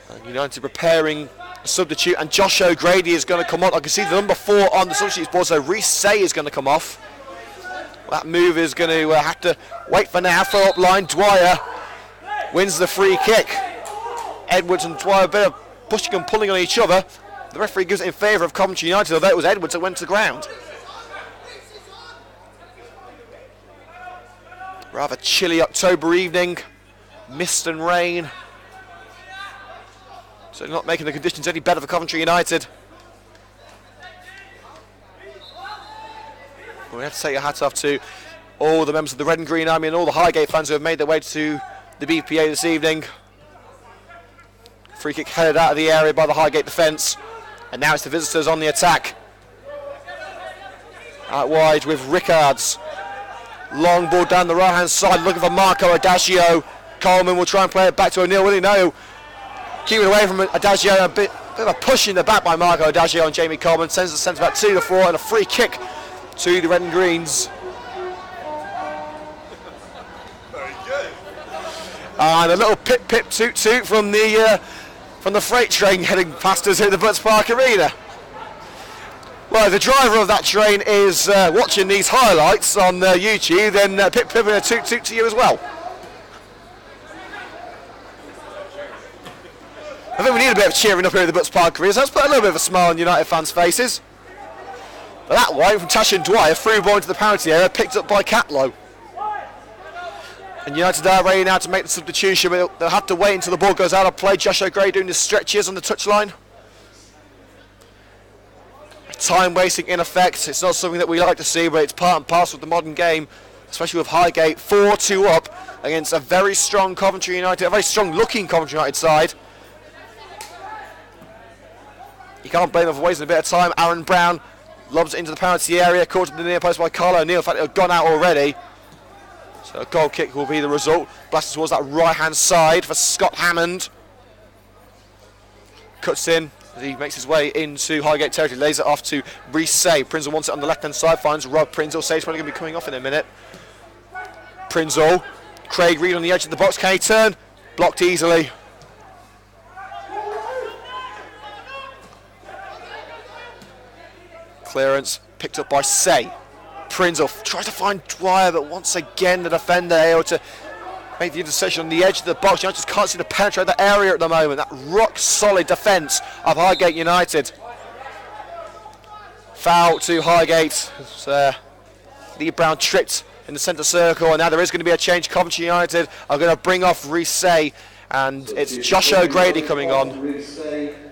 And United preparing a substitute, and Josh O'Grady is going to come on. I can see the number 4 on the substitutes board, so Reese is going to come off. That move is going to have to wait for now. Throw up line, Dwyer wins the free kick. Edwards and Dwyer a bit of pushing and pulling on each other. The referee gives it in favour of Coventry United, although it was Edwards that went to the ground. Rather chilly October evening, mist and rain. So not making the conditions any better for Coventry United. We have to take your hats off to all the members of the Red and Green Army and all the Highgate fans who have made their way to the BPA this evening. Free kick headed out of the area by the Highgate defence. And now it's the visitors on the attack. Out wide with Rickards. Long ball down the right hand side looking for Marco Adagio. Coleman will try and play it back to O'Neill. Will he? No. Keep it away from Adagio. A bit of a push in the back by Marco Adagio and Jamie Coleman. Sends the centre back to the floor and a free kick to the Red and Greens. Very good. And a little pip pip toot toot from the freight train heading past us at the Butts Park Arena. Well, if the driver of that train is watching these highlights on YouTube, then pip pip and a toot toot to you as well. I think we need a bit of cheering up here at the Butts Park Arena, so let's put a little bit of a smile on United fans' faces. But that way from Tashin Dwyer, through ball into the penalty area, picked up by Catlow. And United are ready now to make the substitution, but they'll have to wait until the ball goes out of play. Josh O'Grady doing the stretches on the touchline. Time wasting in effect. It's not something that we like to see, but it's part and parcel of the modern game, especially with Highgate 4-2 up against a very strong Coventry United, a very strong looking Coventry United side. You can't blame them for wasting a bit of time. Aaron Brown lobs it into the penalty area, caught at the near post by Carlo O'Neill. In fact, it had gone out already. So a goal kick will be the result. Blasted towards that right hand side for Scott Hammond. Cuts in as he makes his way into Highgate territory, lays it off to Reese. Prinzel wants it on the left hand side, finds Rob Prinzel. Sage's probably going to be coming off in a minute. Prinzel, Craig Reed on the edge of the box. Can he turn? Blocked easily. Clearance picked up by Say. Prinzel tries to find Dwyer, but once again the defender able to make the interception on the edge of the box. You just can't seem to penetrate that area at the moment. That rock solid defence of Highgate United. Foul to Highgate. Lee Brown tripped in the centre circle, and now there is going to be a change. Coventry United are going to bring off Reese, and it's Josh O'Grady coming on. Reese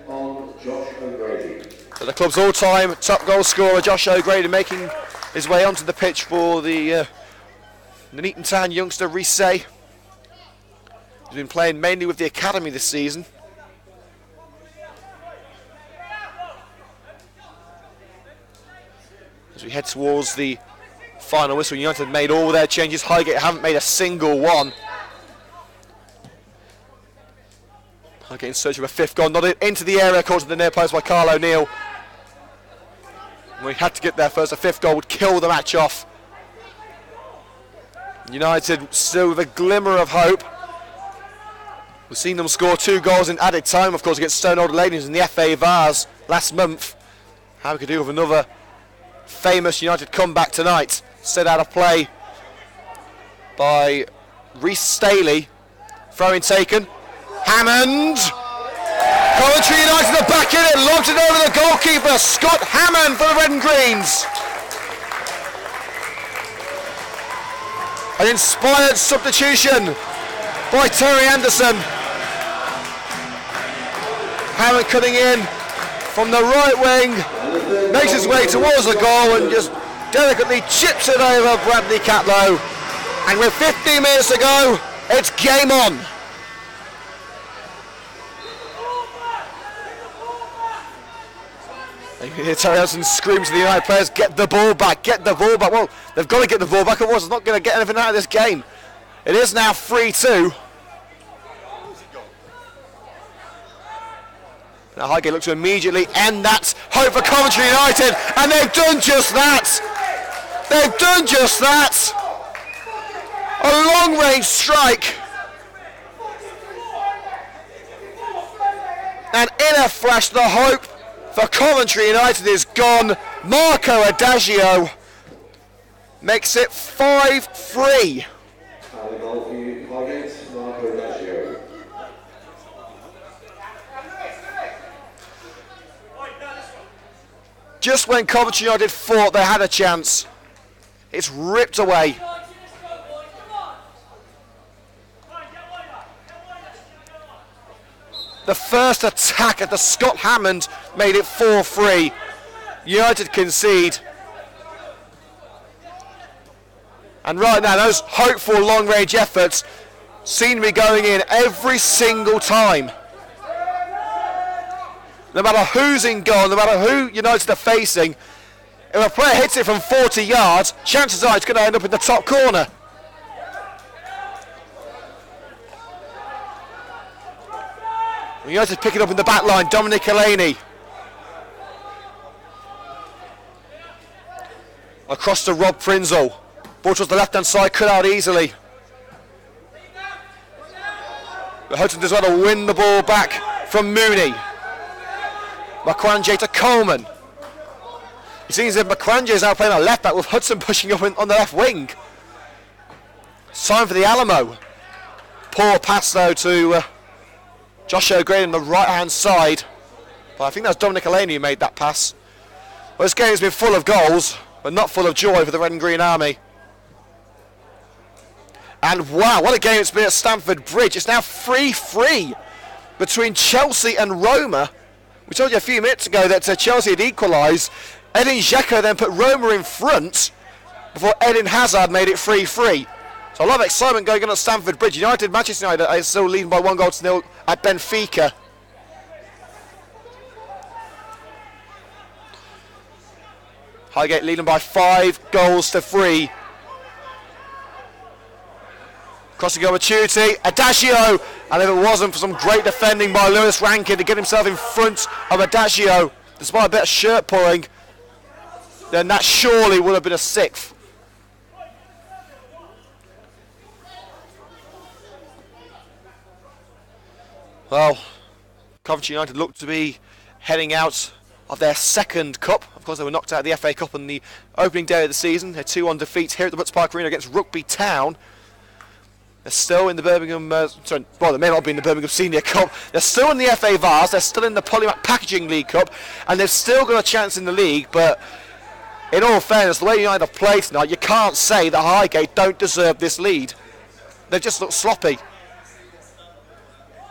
on Josh O'Grady. So the club's all-time top goal scorer, Josh O'Grady, making his way onto the pitch for the Nuneaton Town youngster Reese. He's been playing mainly with the academy this season. As we head towards the final whistle, United have made all their changes. Highgate haven't made a single one. Highgate in search of a fifth goal, nodded into the area, caught to the near post by Carl O'Neill. We had to get there first. A fifth goal would kill the match off. United still with a glimmer of hope. We've seen them score 2 goals in added time, of course, against Stone Old Ladies in the FA Vars last month. How we could do with another famous United comeback tonight. Set out of play by Rhys Staley. Throw-in taken. Hammond! Coventry United are back in it, lobbed it over the goalkeeper, Scott Hammond for the Red and Greens. An inspired substitution by Terry Anderson. Hammond cutting in from the right wing, makes his way towards the goal and just delicately chips it over Bradley Catlow. And with 15 minutes to go, it's game on. You can hear Terry Anderson scream to the United players, get the ball back, get the ball back. Well, they've got to get the ball back, otherwise it's not going to get anything out of this game. It is now 3-2. Now Highgate look to immediately end that hope for Coventry United, and they've done just that. They've done just that. A long-range strike. And in a flash, the hope for Coventry United is gone. Marco Adagio makes it 5-3. Just when Coventry United thought they had a chance, it's ripped away. The first attack at the Scott Hammond made it 4-3. United concede. And right now, those hopeful long-range efforts seem to be going in every single time. No matter who's in goal, no matter who United are facing, if a player hits it from 40 yards, chances are it's going to end up in the top corner. United pick it up in the back line, Dominic Elaney. Across to Rob Prinzel. Ball towards the left-hand side, cut out easily. But Hudson does well to win the ball back from Mooney. Makwanje to Coleman. It seems that Makwanje is now playing a left back with Hudson pushing up on the left wing. It's time for the Alamo. Poor pass though to Josh O'Grady on the right hand side. But I think that's Dominic Elaney who made that pass. Well, this game has been full of goals, but not full of joy for the Red and Green Army. And wow, what a game it's been at Stamford Bridge. It's now 3-3 between Chelsea and Roma. We told you a few minutes ago that Chelsea had equalised. Edin Dzeko then put Roma in front before Eden Hazard made it 3-3. So a lot of excitement going on at Stamford Bridge. Manchester United are still leading by 1-0 at Benfica. Highgate leading by 5-3. Crossing opportunity, Adagio, and if it wasn't for some great defending by Lewis Rankin to get himself in front of Adagio, despite a bit of shirt pulling, then that surely would have been a 6th. Well, Coventry United look to be heading out of their second cup. Of course, they were knocked out of the FA Cup on the opening day of the season. They're 2-1 defeats here at the Butts Park Arena against Rugby Town. They're still in the Birmingham, they may not be in the Birmingham Senior Cup. They're still in the FA Vars, they're still in the Polymac Packaging League Cup, and they've still got a chance in the league, but in all fairness, the way United have played tonight, you can't say that Highgate don't deserve this lead. They just look sloppy.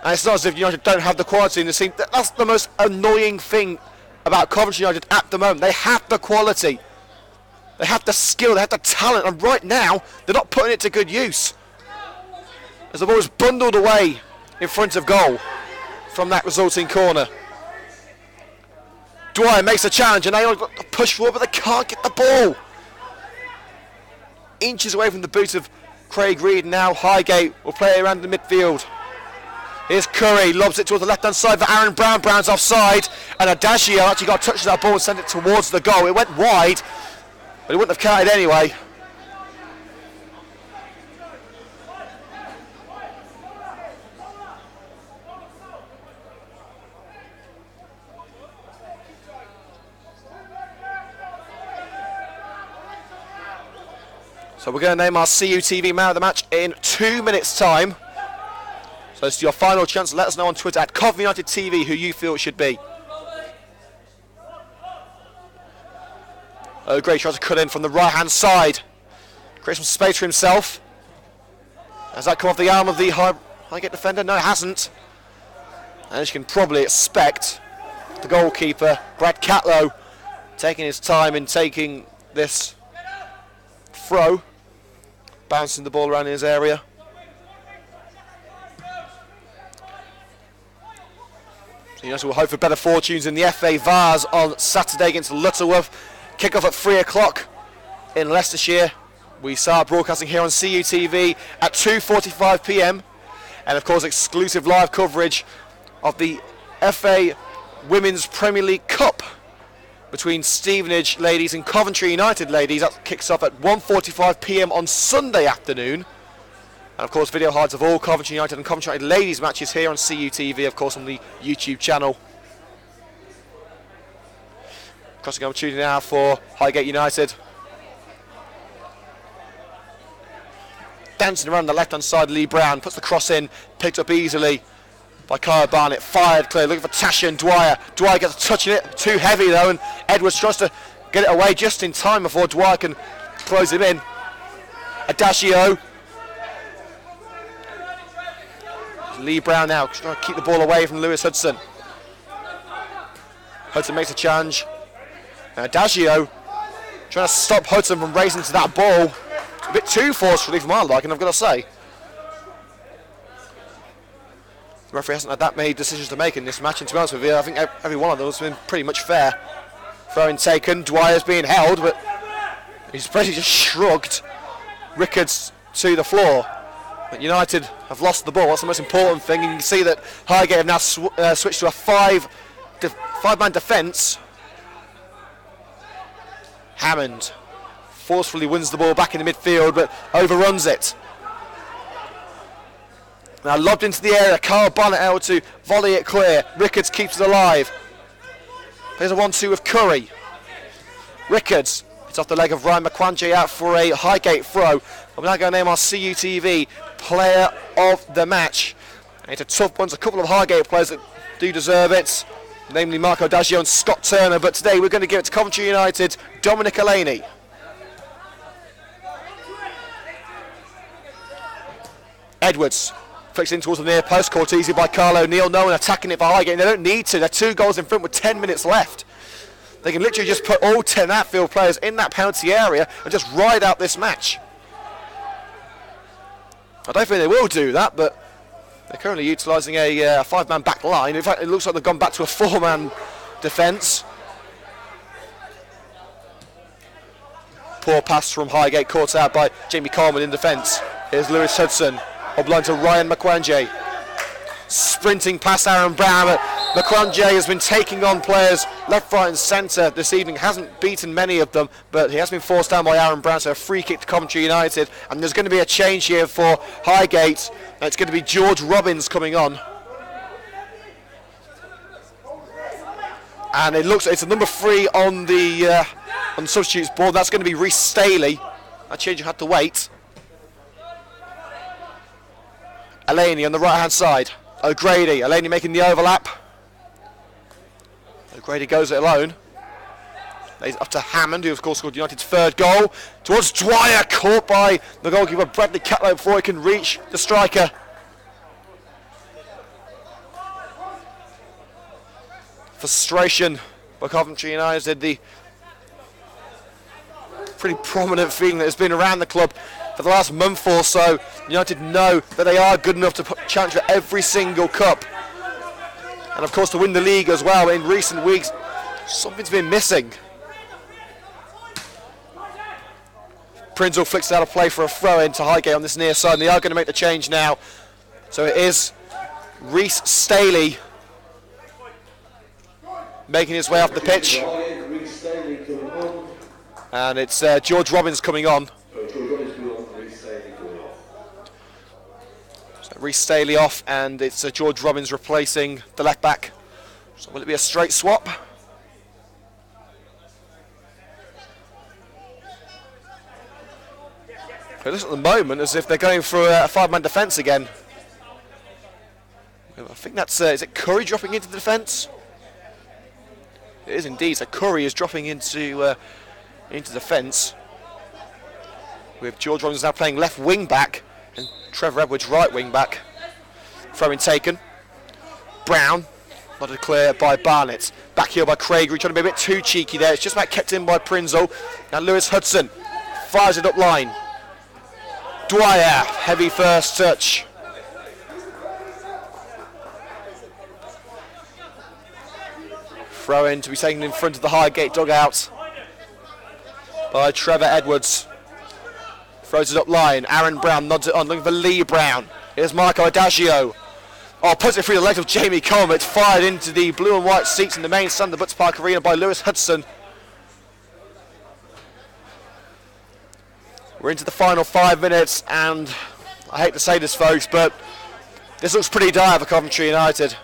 And it's not as if United don't have the quality in the team. That's the most annoying thing about Coventry United at the moment. They have the quality. They have the skill, they have the talent, and right now, they're not putting it to good use. As the ball is bundled away in front of goal from that resulting corner. Dwyer makes a challenge and they got to push forward, but they can't get the ball. Inches away from the boot of Craig Reed. Now Highgate will play it around the midfield. Here's Curry, lobs it towards the left-hand side for Aaron Brown. Brown's offside, and Adagio actually got a touch of that ball and sent it towards the goal. It went wide, but it wouldn't have counted anyway. So we're going to name our CUTV man of the match in 2 minutes' time. So this is your final chance. Let us know on Twitter at Coventry United TV who you feel it should be. O'Grady tries to cut in from the right-hand side. Creates some space for himself. Has that come off the arm of the Highgate defender? No, it hasn't. And as you can probably expect, the goalkeeper, Brad Catlow, taking his time in taking this throw. Bouncing the ball around in his area. So United will hope for better fortunes in the FA Vars on Saturday against Lutterworth. Kick-off at 3 o'clock in Leicestershire. We start broadcasting here on CUTV at 2:45 p.m. And of course exclusive live coverage of the FA Women's Premier League Cup between Stevenage ladies and Coventry United ladies. That kicks off at 1:45 p.m. on Sunday afternoon. And of course video highlights of all Coventry United and Coventry United ladies matches here on CUTV, of course on the YouTube channel. Crossing opportunity now for Highgate United. Dancing around the left hand side, Lee Brown puts the cross in, picked up easily by Kyle Barnett, fired clear, looking for Tasha and Dwyer. Dwyer gets a touch in it, too heavy though, and Edwards tries to get it away just in time before Dwyer can close him in. Adagio. Lee Brown now trying to keep the ball away from Lewis Hudson. Hudson makes a challenge. Adagio trying to stop Hudson from racing to that ball. It's a bit too forcefully for my liking, I've got to say. The referee hasn't had that many decisions to make in this match, and to be honest with you, I think every one of them has been pretty much fair. Throwing taken, Dwyer's being held, but he's basically just shrugged Rickards to the floor. But United have lost the ball, that's the most important thing, and you can see that Highgate have now switched to a five-man defence. Hammond forcefully wins the ball back in the midfield, but overruns it. Now lobbed into the area, Carl Barnett able to volley it clear. Rickards keeps it alive. There's a 1-2 with Curry. Rickards, it's off the leg of Ryan McQuanjay out for a Highgate throw. We're now going to name our CUTV player of the match. And it's a tough one, there's a couple of Highgate players that do deserve it, namely Marco Daggio and Scott Turner, but today we're going to give it to Coventry United, Dominic Elaney. Edwards flicks in towards the near post, caught easy by Carl O'Neill. No one attacking it for Highgate. They don't need to. They're 2 goals in front with 10 minutes left. They can literally just put all 10 outfield players in that penalty area and just ride out this match. I don't think they will do that, but they're currently utilising a 5-man back line. In fact, it looks like they've gone back to a 4-man defence. Poor pass from Highgate, caught out by Jamie Coleman in defence. Here's Lewis Hudson. Obline to Ryan McQuanjay. Sprinting past Aaron Brown, but McQuanjay has been taking on players left, right and centre this evening. Hasn't beaten many of them, but he has been forced down by Aaron Brown, so a free kick to Coventry United. And there's going to be a change here for Highgate. It's going to be George Robbins coming on. And it looks, it's a number 3 on the substitutes board. That's going to be Rhys Staley. That change had to wait. Elaney on the right hand side. O'Grady, Elaney making the overlap. O'Grady goes it alone. Lays it up to Hammond, who of course scored United's 3rd goal. Towards Dwyer, caught by the goalkeeper Bradley Catlow before he can reach the striker. Frustration by Coventry United, the pretty prominent feeling that has been around the club for the last month or so. United know that they are good enough to challenge for every single cup, and of course to win the league as well. In recent weeks, something's been missing. Prinzel flicks out a play for a throw-in to Highgate on this near side, and they are going to make the change now. So it is Rhys Staley making his way off the pitch, and it's George Robbins coming on. Rhys Staley off, and it's George Robbins replacing the left back. So will it be a straight swap? It looks at the moment as if they're going for a 5-man defence again. I think that's, is it Curry dropping into the defence? It is indeed, so Curry is dropping into defence. With George Rollins now playing left wing back and Trevor Edwards right wing back. Throw-in taken. Brown, not clear by Barnett. Back heel by Craig, trying to be a bit too cheeky there. It's just about kept in by Prinzel. Now Lewis Hudson fires it up line. Dwyer, heavy first touch. Throw in to be taken in front of the Highgate dugout by Trevor Edwards. Throws it up line. Aaron Brown nods it on, looking for Lee Brown. Here's Marco Adagio. Oh, puts it through the legs of Jamie Coleman. It's fired into the blue and white seats in the main stand of the Butts Park Arena by Lewis Hudson. We're into the final 5 minutes, and I hate to say this, folks, but this looks pretty dire for Coventry United.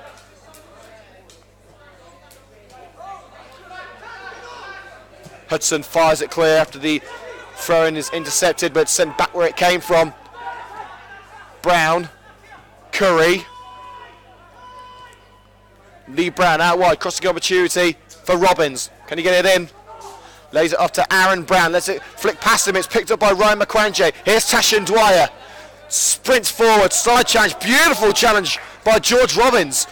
Hudson fires it clear after the throw-in is intercepted, but sent back where it came from. Brown, Curry, Lee Brown out wide, crossing opportunity for Robbins. Can he get it in? Lays it off to Aaron Brown, lets it flick past him. It's picked up by Ryan McQuanjay. Here's Tashan Dwyer. Sprints forward, side challenge, beautiful challenge by George Robbins.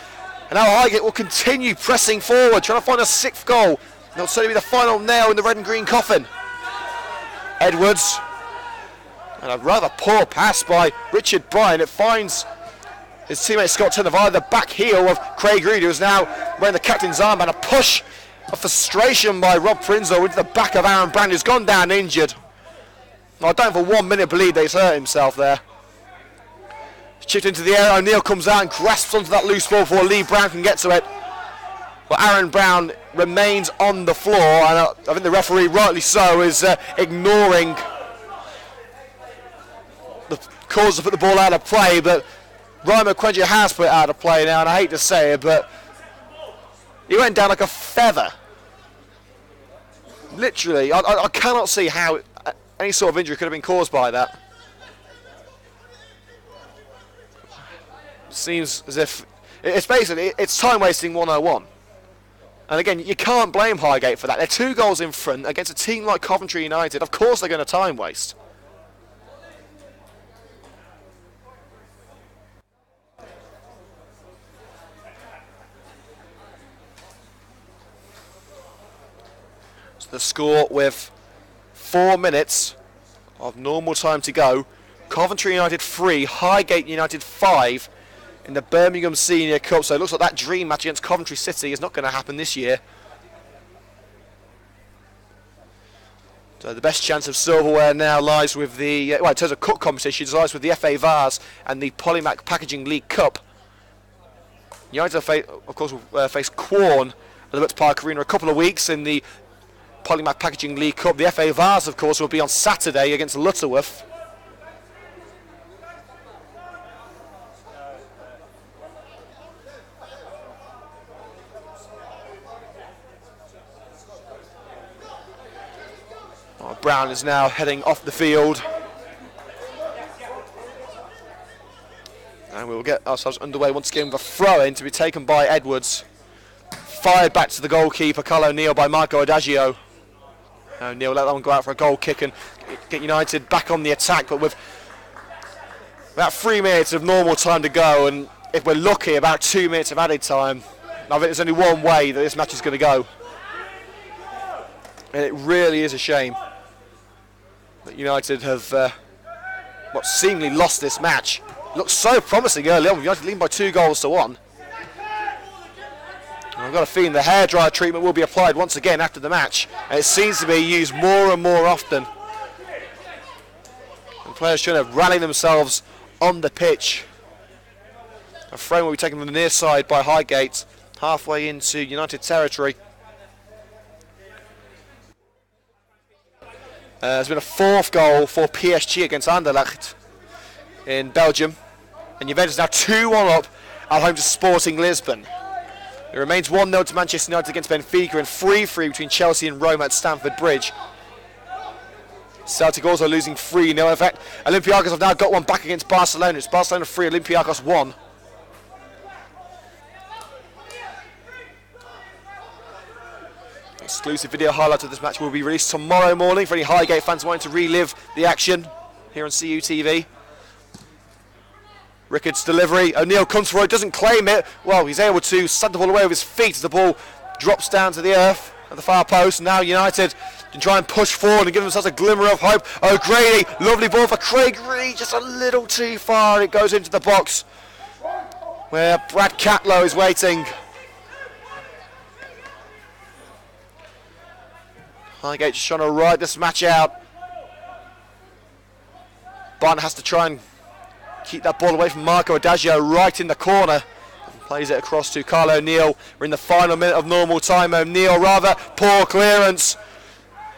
And now Highgate will continue pressing forward, trying to find a 6th goal. And it'll certainly be the final nail in the red and green coffin. Edwards. And a rather poor pass by Richard Bryan. It finds his teammate Scott Turner via the back heel of Craig Reed, who is now wearing the captain's armband. A push of frustration by Rob Prinzel into the back of Aaron Brand, who's gone down injured. I don't for 1 minute believe that he's hurt himself there. Chipped into the air, O'Neill comes out and grasps onto that loose ball before Lee Brown can get to it. But Aaron Brown remains on the floor, and I think the referee, rightly so, is ignoring the cause to put the ball out of play. But Ryan McQuanjay has put it out of play now, and I hate to say it, but he went down like a feather. Literally, I cannot see how any sort of injury could have been caused by that. Seems as if it's basically, it's time wasting 101. And again, you can't blame Highgate for that. They're 2 goals in front against a team like Coventry United. Of course they're going to time waste. So the score with 4 minutes of normal time to go. Coventry United 3, Highgate United 5 in the Birmingham Senior Cup. So it looks like that dream match against Coventry City is not going to happen this year. So the best chance of silverware now lies with the, well, in terms of cup competitions, lies with the FA Vars and the Polymac Packaging League Cup. United, of course, will face Quorn at the Butts Park Arena in a couple of weeks in the Polymac Packaging League Cup. The FA Vars, of course, will be on Saturday against Lutterworth. Brown is now heading off the field. And we will get ourselves underway once again with a throw-in to be taken by Edwards. Fired back to the goalkeeper, Carl O'Neill, by Marco Adagio. O'Neill let that one go out for a goal kick and get United back on the attack, but with about 3 minutes of normal time to go, and if we're lucky, about 2 minutes of added time. I think there's only one way that this match is going to go. And it really is a shame that United have seemingly lost this match. Looked so promising early on. United leading by 2-1. I've got a feeling the hairdryer treatment will be applied once again after the match, and it seems to be used more and more often. And players trying to rally themselves on the pitch. A frame will be taken from the near side by Highgate, halfway into United territory. There's been a 4th goal for PSG against Anderlecht in Belgium, and Juventus now 2-1 up at home to Sporting Lisbon. It remains 1-0 to Manchester United against Benfica, and 3-3 between Chelsea and Roma at Stamford Bridge. Celtic also losing 3-0. In fact, Olympiacos have now got one back against Barcelona. It's Barcelona 3, Olympiacos 1. Exclusive video highlight of this match will be released tomorrow morning for any Highgate fans wanting to relive the action here on CUTV. Rickard's delivery. O'Neill comes for it, doesn't claim it. Well, he's able to send the ball away with his feet as the ball drops down to the earth at the far post. Now United can try and push forward and give themselves a glimmer of hope. O'Grady, lovely ball for Craig Reed, just a little too far. It goes into the box where Brad Catlow is waiting. Highgate just trying to ride this match out. Barton has to try and keep that ball away from Marco Adagio right in the corner. Plays it across to Carl O'Neill. We're in the final minute of normal time. O'Neill rather poor clearance.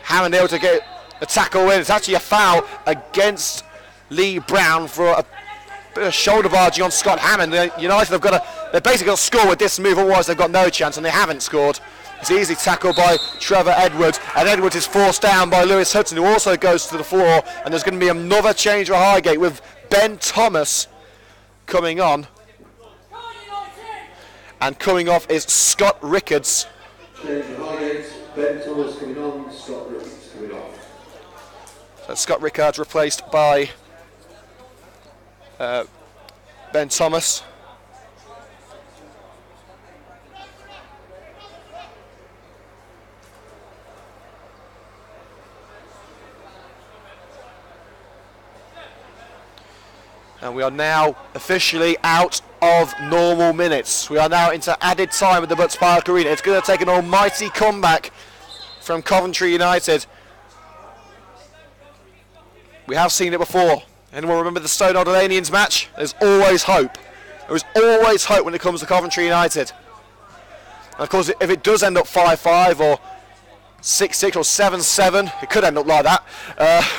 Hammond able to get a tackle in. It's actually a foul against Lee Brown for a bit of shoulder barging on Scott Hammond. United have they've basically got to score with this move, otherwise they've got no chance, and they haven't scored. It's easily tackled by Trevor Edwards, and Edwards is forced down by Lewis Hudson, who also goes to the floor, and there's going to be another change for Highgate with Ben Thomas coming on. And coming off is Scott Rickards. Change for Highgate, Ben Thomas coming on, Scott Rickards coming off. So Scott Rickards replaced by Ben Thomas. And we are now officially out of normal minutes. We are now into added time at the Butts Park Arena. It's going to take an almighty comeback from Coventry United. We have seen it before. Anyone remember the Stone Old Alanians match? There's always hope. There is always hope when it comes to Coventry United. And of course, if it does end up 5-5 or 6-6 or 7-7, it could end up like that,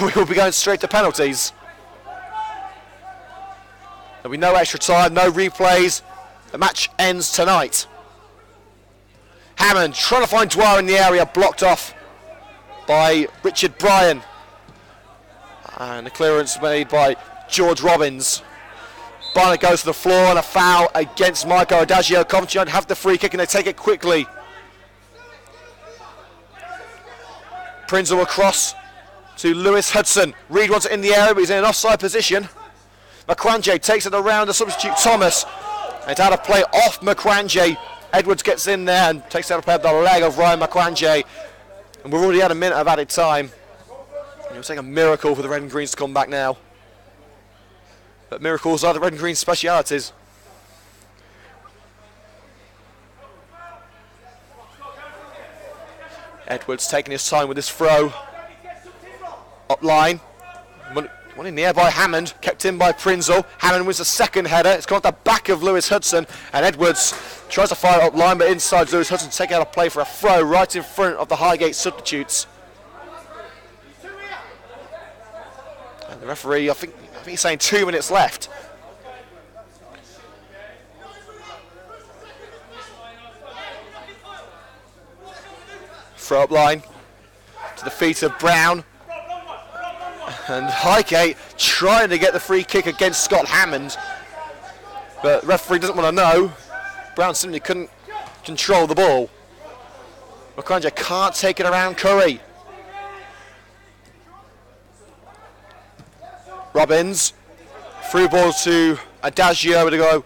we will be going straight to penalties. There'll be no extra time, no replays. The match ends tonight. Hammond trying to find Dwyer in the area, blocked off by Richard Bryan. And the clearance made by George Robbins. Barnett goes to the floor and a foul against Marco Adagio. Coventry don't have the free kick and they take it quickly. Prinzel across to Lewis Hudson. Reed wants it in the area, but he's in an offside position. Makwanje takes it around the substitute Thomas. It's out of play off Makwanje. Edwards gets in there and takes out of play the leg of Ryan Makwanje. And we've already had a minute of added time. It will take a miracle for the Red and Greens to come back now. But miracles are the Red and Green specialities. Edwards taking his time with his throw. Up line. One in the air by Hammond, kept in by Prinzel. Hammond wins the second header. It's gone off the back of Lewis Hudson, and Edwards tries to fire up line, but inside Lewis Hudson taking out a play for a throw right in front of the Highgate substitutes. And the referee, I think he's saying 2 minutes left. Throw up line to the feet of Brown. And Highgate trying to get the free kick against Scott Hammond. But the referee doesn't want to know. Brown simply couldn't control the ball. Makwanje can't take it around Curry. Robbins. Through ball to Adagio to go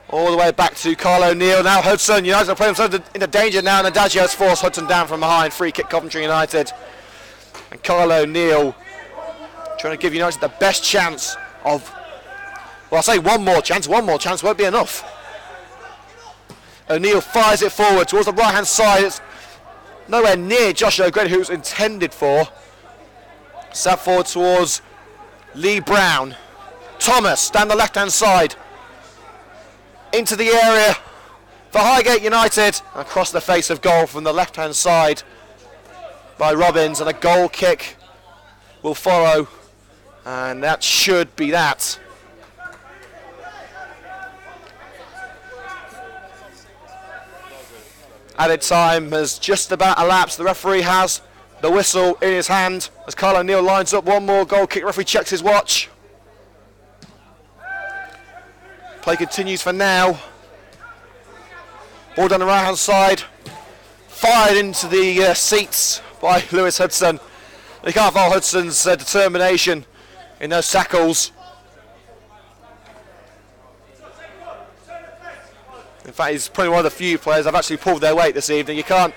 all the way back to Carl O'Neill. Now Hudson. United are playing themselves into danger now, and Adagio has forced Hudson down from behind. Free kick Coventry United. And Carl O'Neill trying to give United the best chance of, well, I'll say one more chance won't be enough. O'Neill fires it forward towards the right hand side. It's nowhere near Josh O'Grady, who's intended for. Sat forward towards Lee Brown. Thomas down the left hand side. Into the area for Highgate United. Across the face of goal from the left hand side by Robbins, and a goal kick will follow. And that should be that. Added time has just about elapsed. The referee has the whistle in his hand as Carl O'Neill lines up one more goal kick. Referee checks his watch. Play continues for now. Ball down the right hand side. Fired into the seats by Lewis Hudson. You can't fault Hudson's determination in those tackles. In fact, he's probably one of the few players that have actually pulled their weight this evening. You can't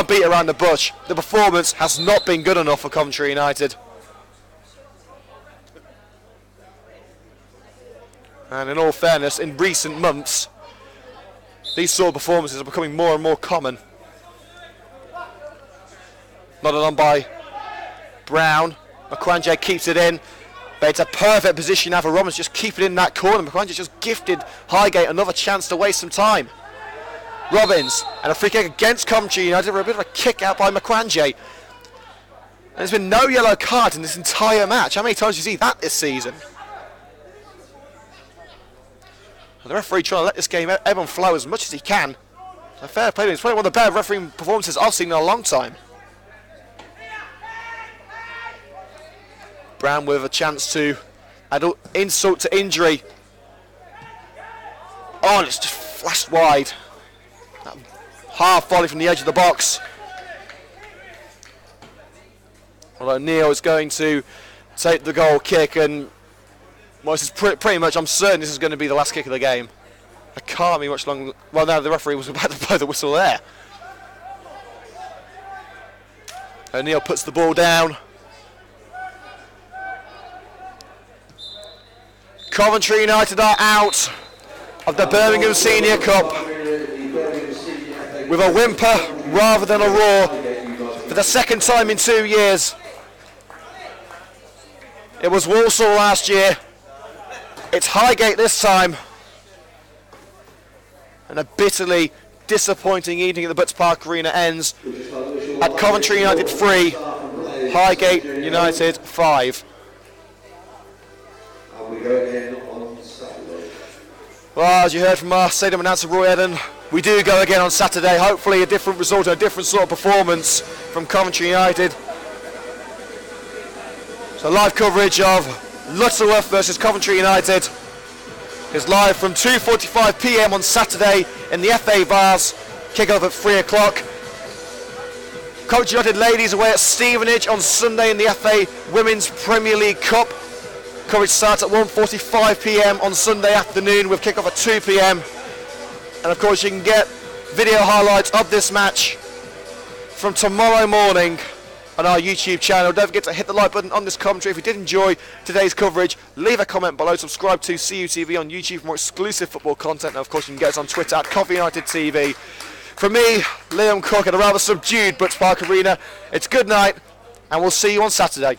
beat around the bush. The performance has not been good enough for Coventry United. And in all fairness, in recent months, these sort of performances are becoming more and more common. Nodded on by Brown. Makwanje keeps it in. But it's a perfect position now for Robbins, just keep it in that corner. Makwanje just gifted Highgate another chance to waste some time. Robbins, and a free kick against Coventry United for a bit of a kick out by Makwanje. And there's been no yellow card in this entire match. How many times do you see that this season? And the referee trying to let this game ebb and flow as much as he can. So fair play. It's probably one of the better refereeing performances I've seen in a long time. Brown with a chance to add insult to injury. Oh, and it's just flashed wide. That half volley from the edge of the box. Although Neil is going to take the goal kick, and well, this is pretty much, I'm certain this is going to be the last kick of the game. There can't be much longer. Well, now the referee was about to blow the whistle there. O'Neill puts the ball down. Coventry United are out of the Birmingham Senior Cup with a whimper rather than a roar for the second time in 2 years. It was Walsall last year. It's Highgate this time. And a bitterly disappointing evening at the Butts Park Arena ends at Coventry United 3, Highgate United 5. Well, as you heard from our stadium announcer Roy Eden, we do go again on Saturday. Hopefully a different result and a different sort of performance from Coventry United. So live coverage of Lutterworth versus Coventry United is live from 2:45 PM on Saturday in the FA Vars. Kick-off at 3 o'clock. Coventry United ladies away at Stevenage on Sunday in the FA Women's Premier League Cup. Coverage starts at 1:45 PM on Sunday afternoon with kick-off at 2 PM. And of course you can get video highlights of this match from tomorrow morning on our YouTube channel. Don't forget to hit the like button on this commentary. If you did enjoy today's coverage, leave a comment below. Subscribe to CUTV on YouTube for more exclusive football content. And of course you can get us on Twitter at Coventry United TV. From me, Liam Cook, at a rather subdued Butts Park Arena, it's good night and we'll see you on Saturday.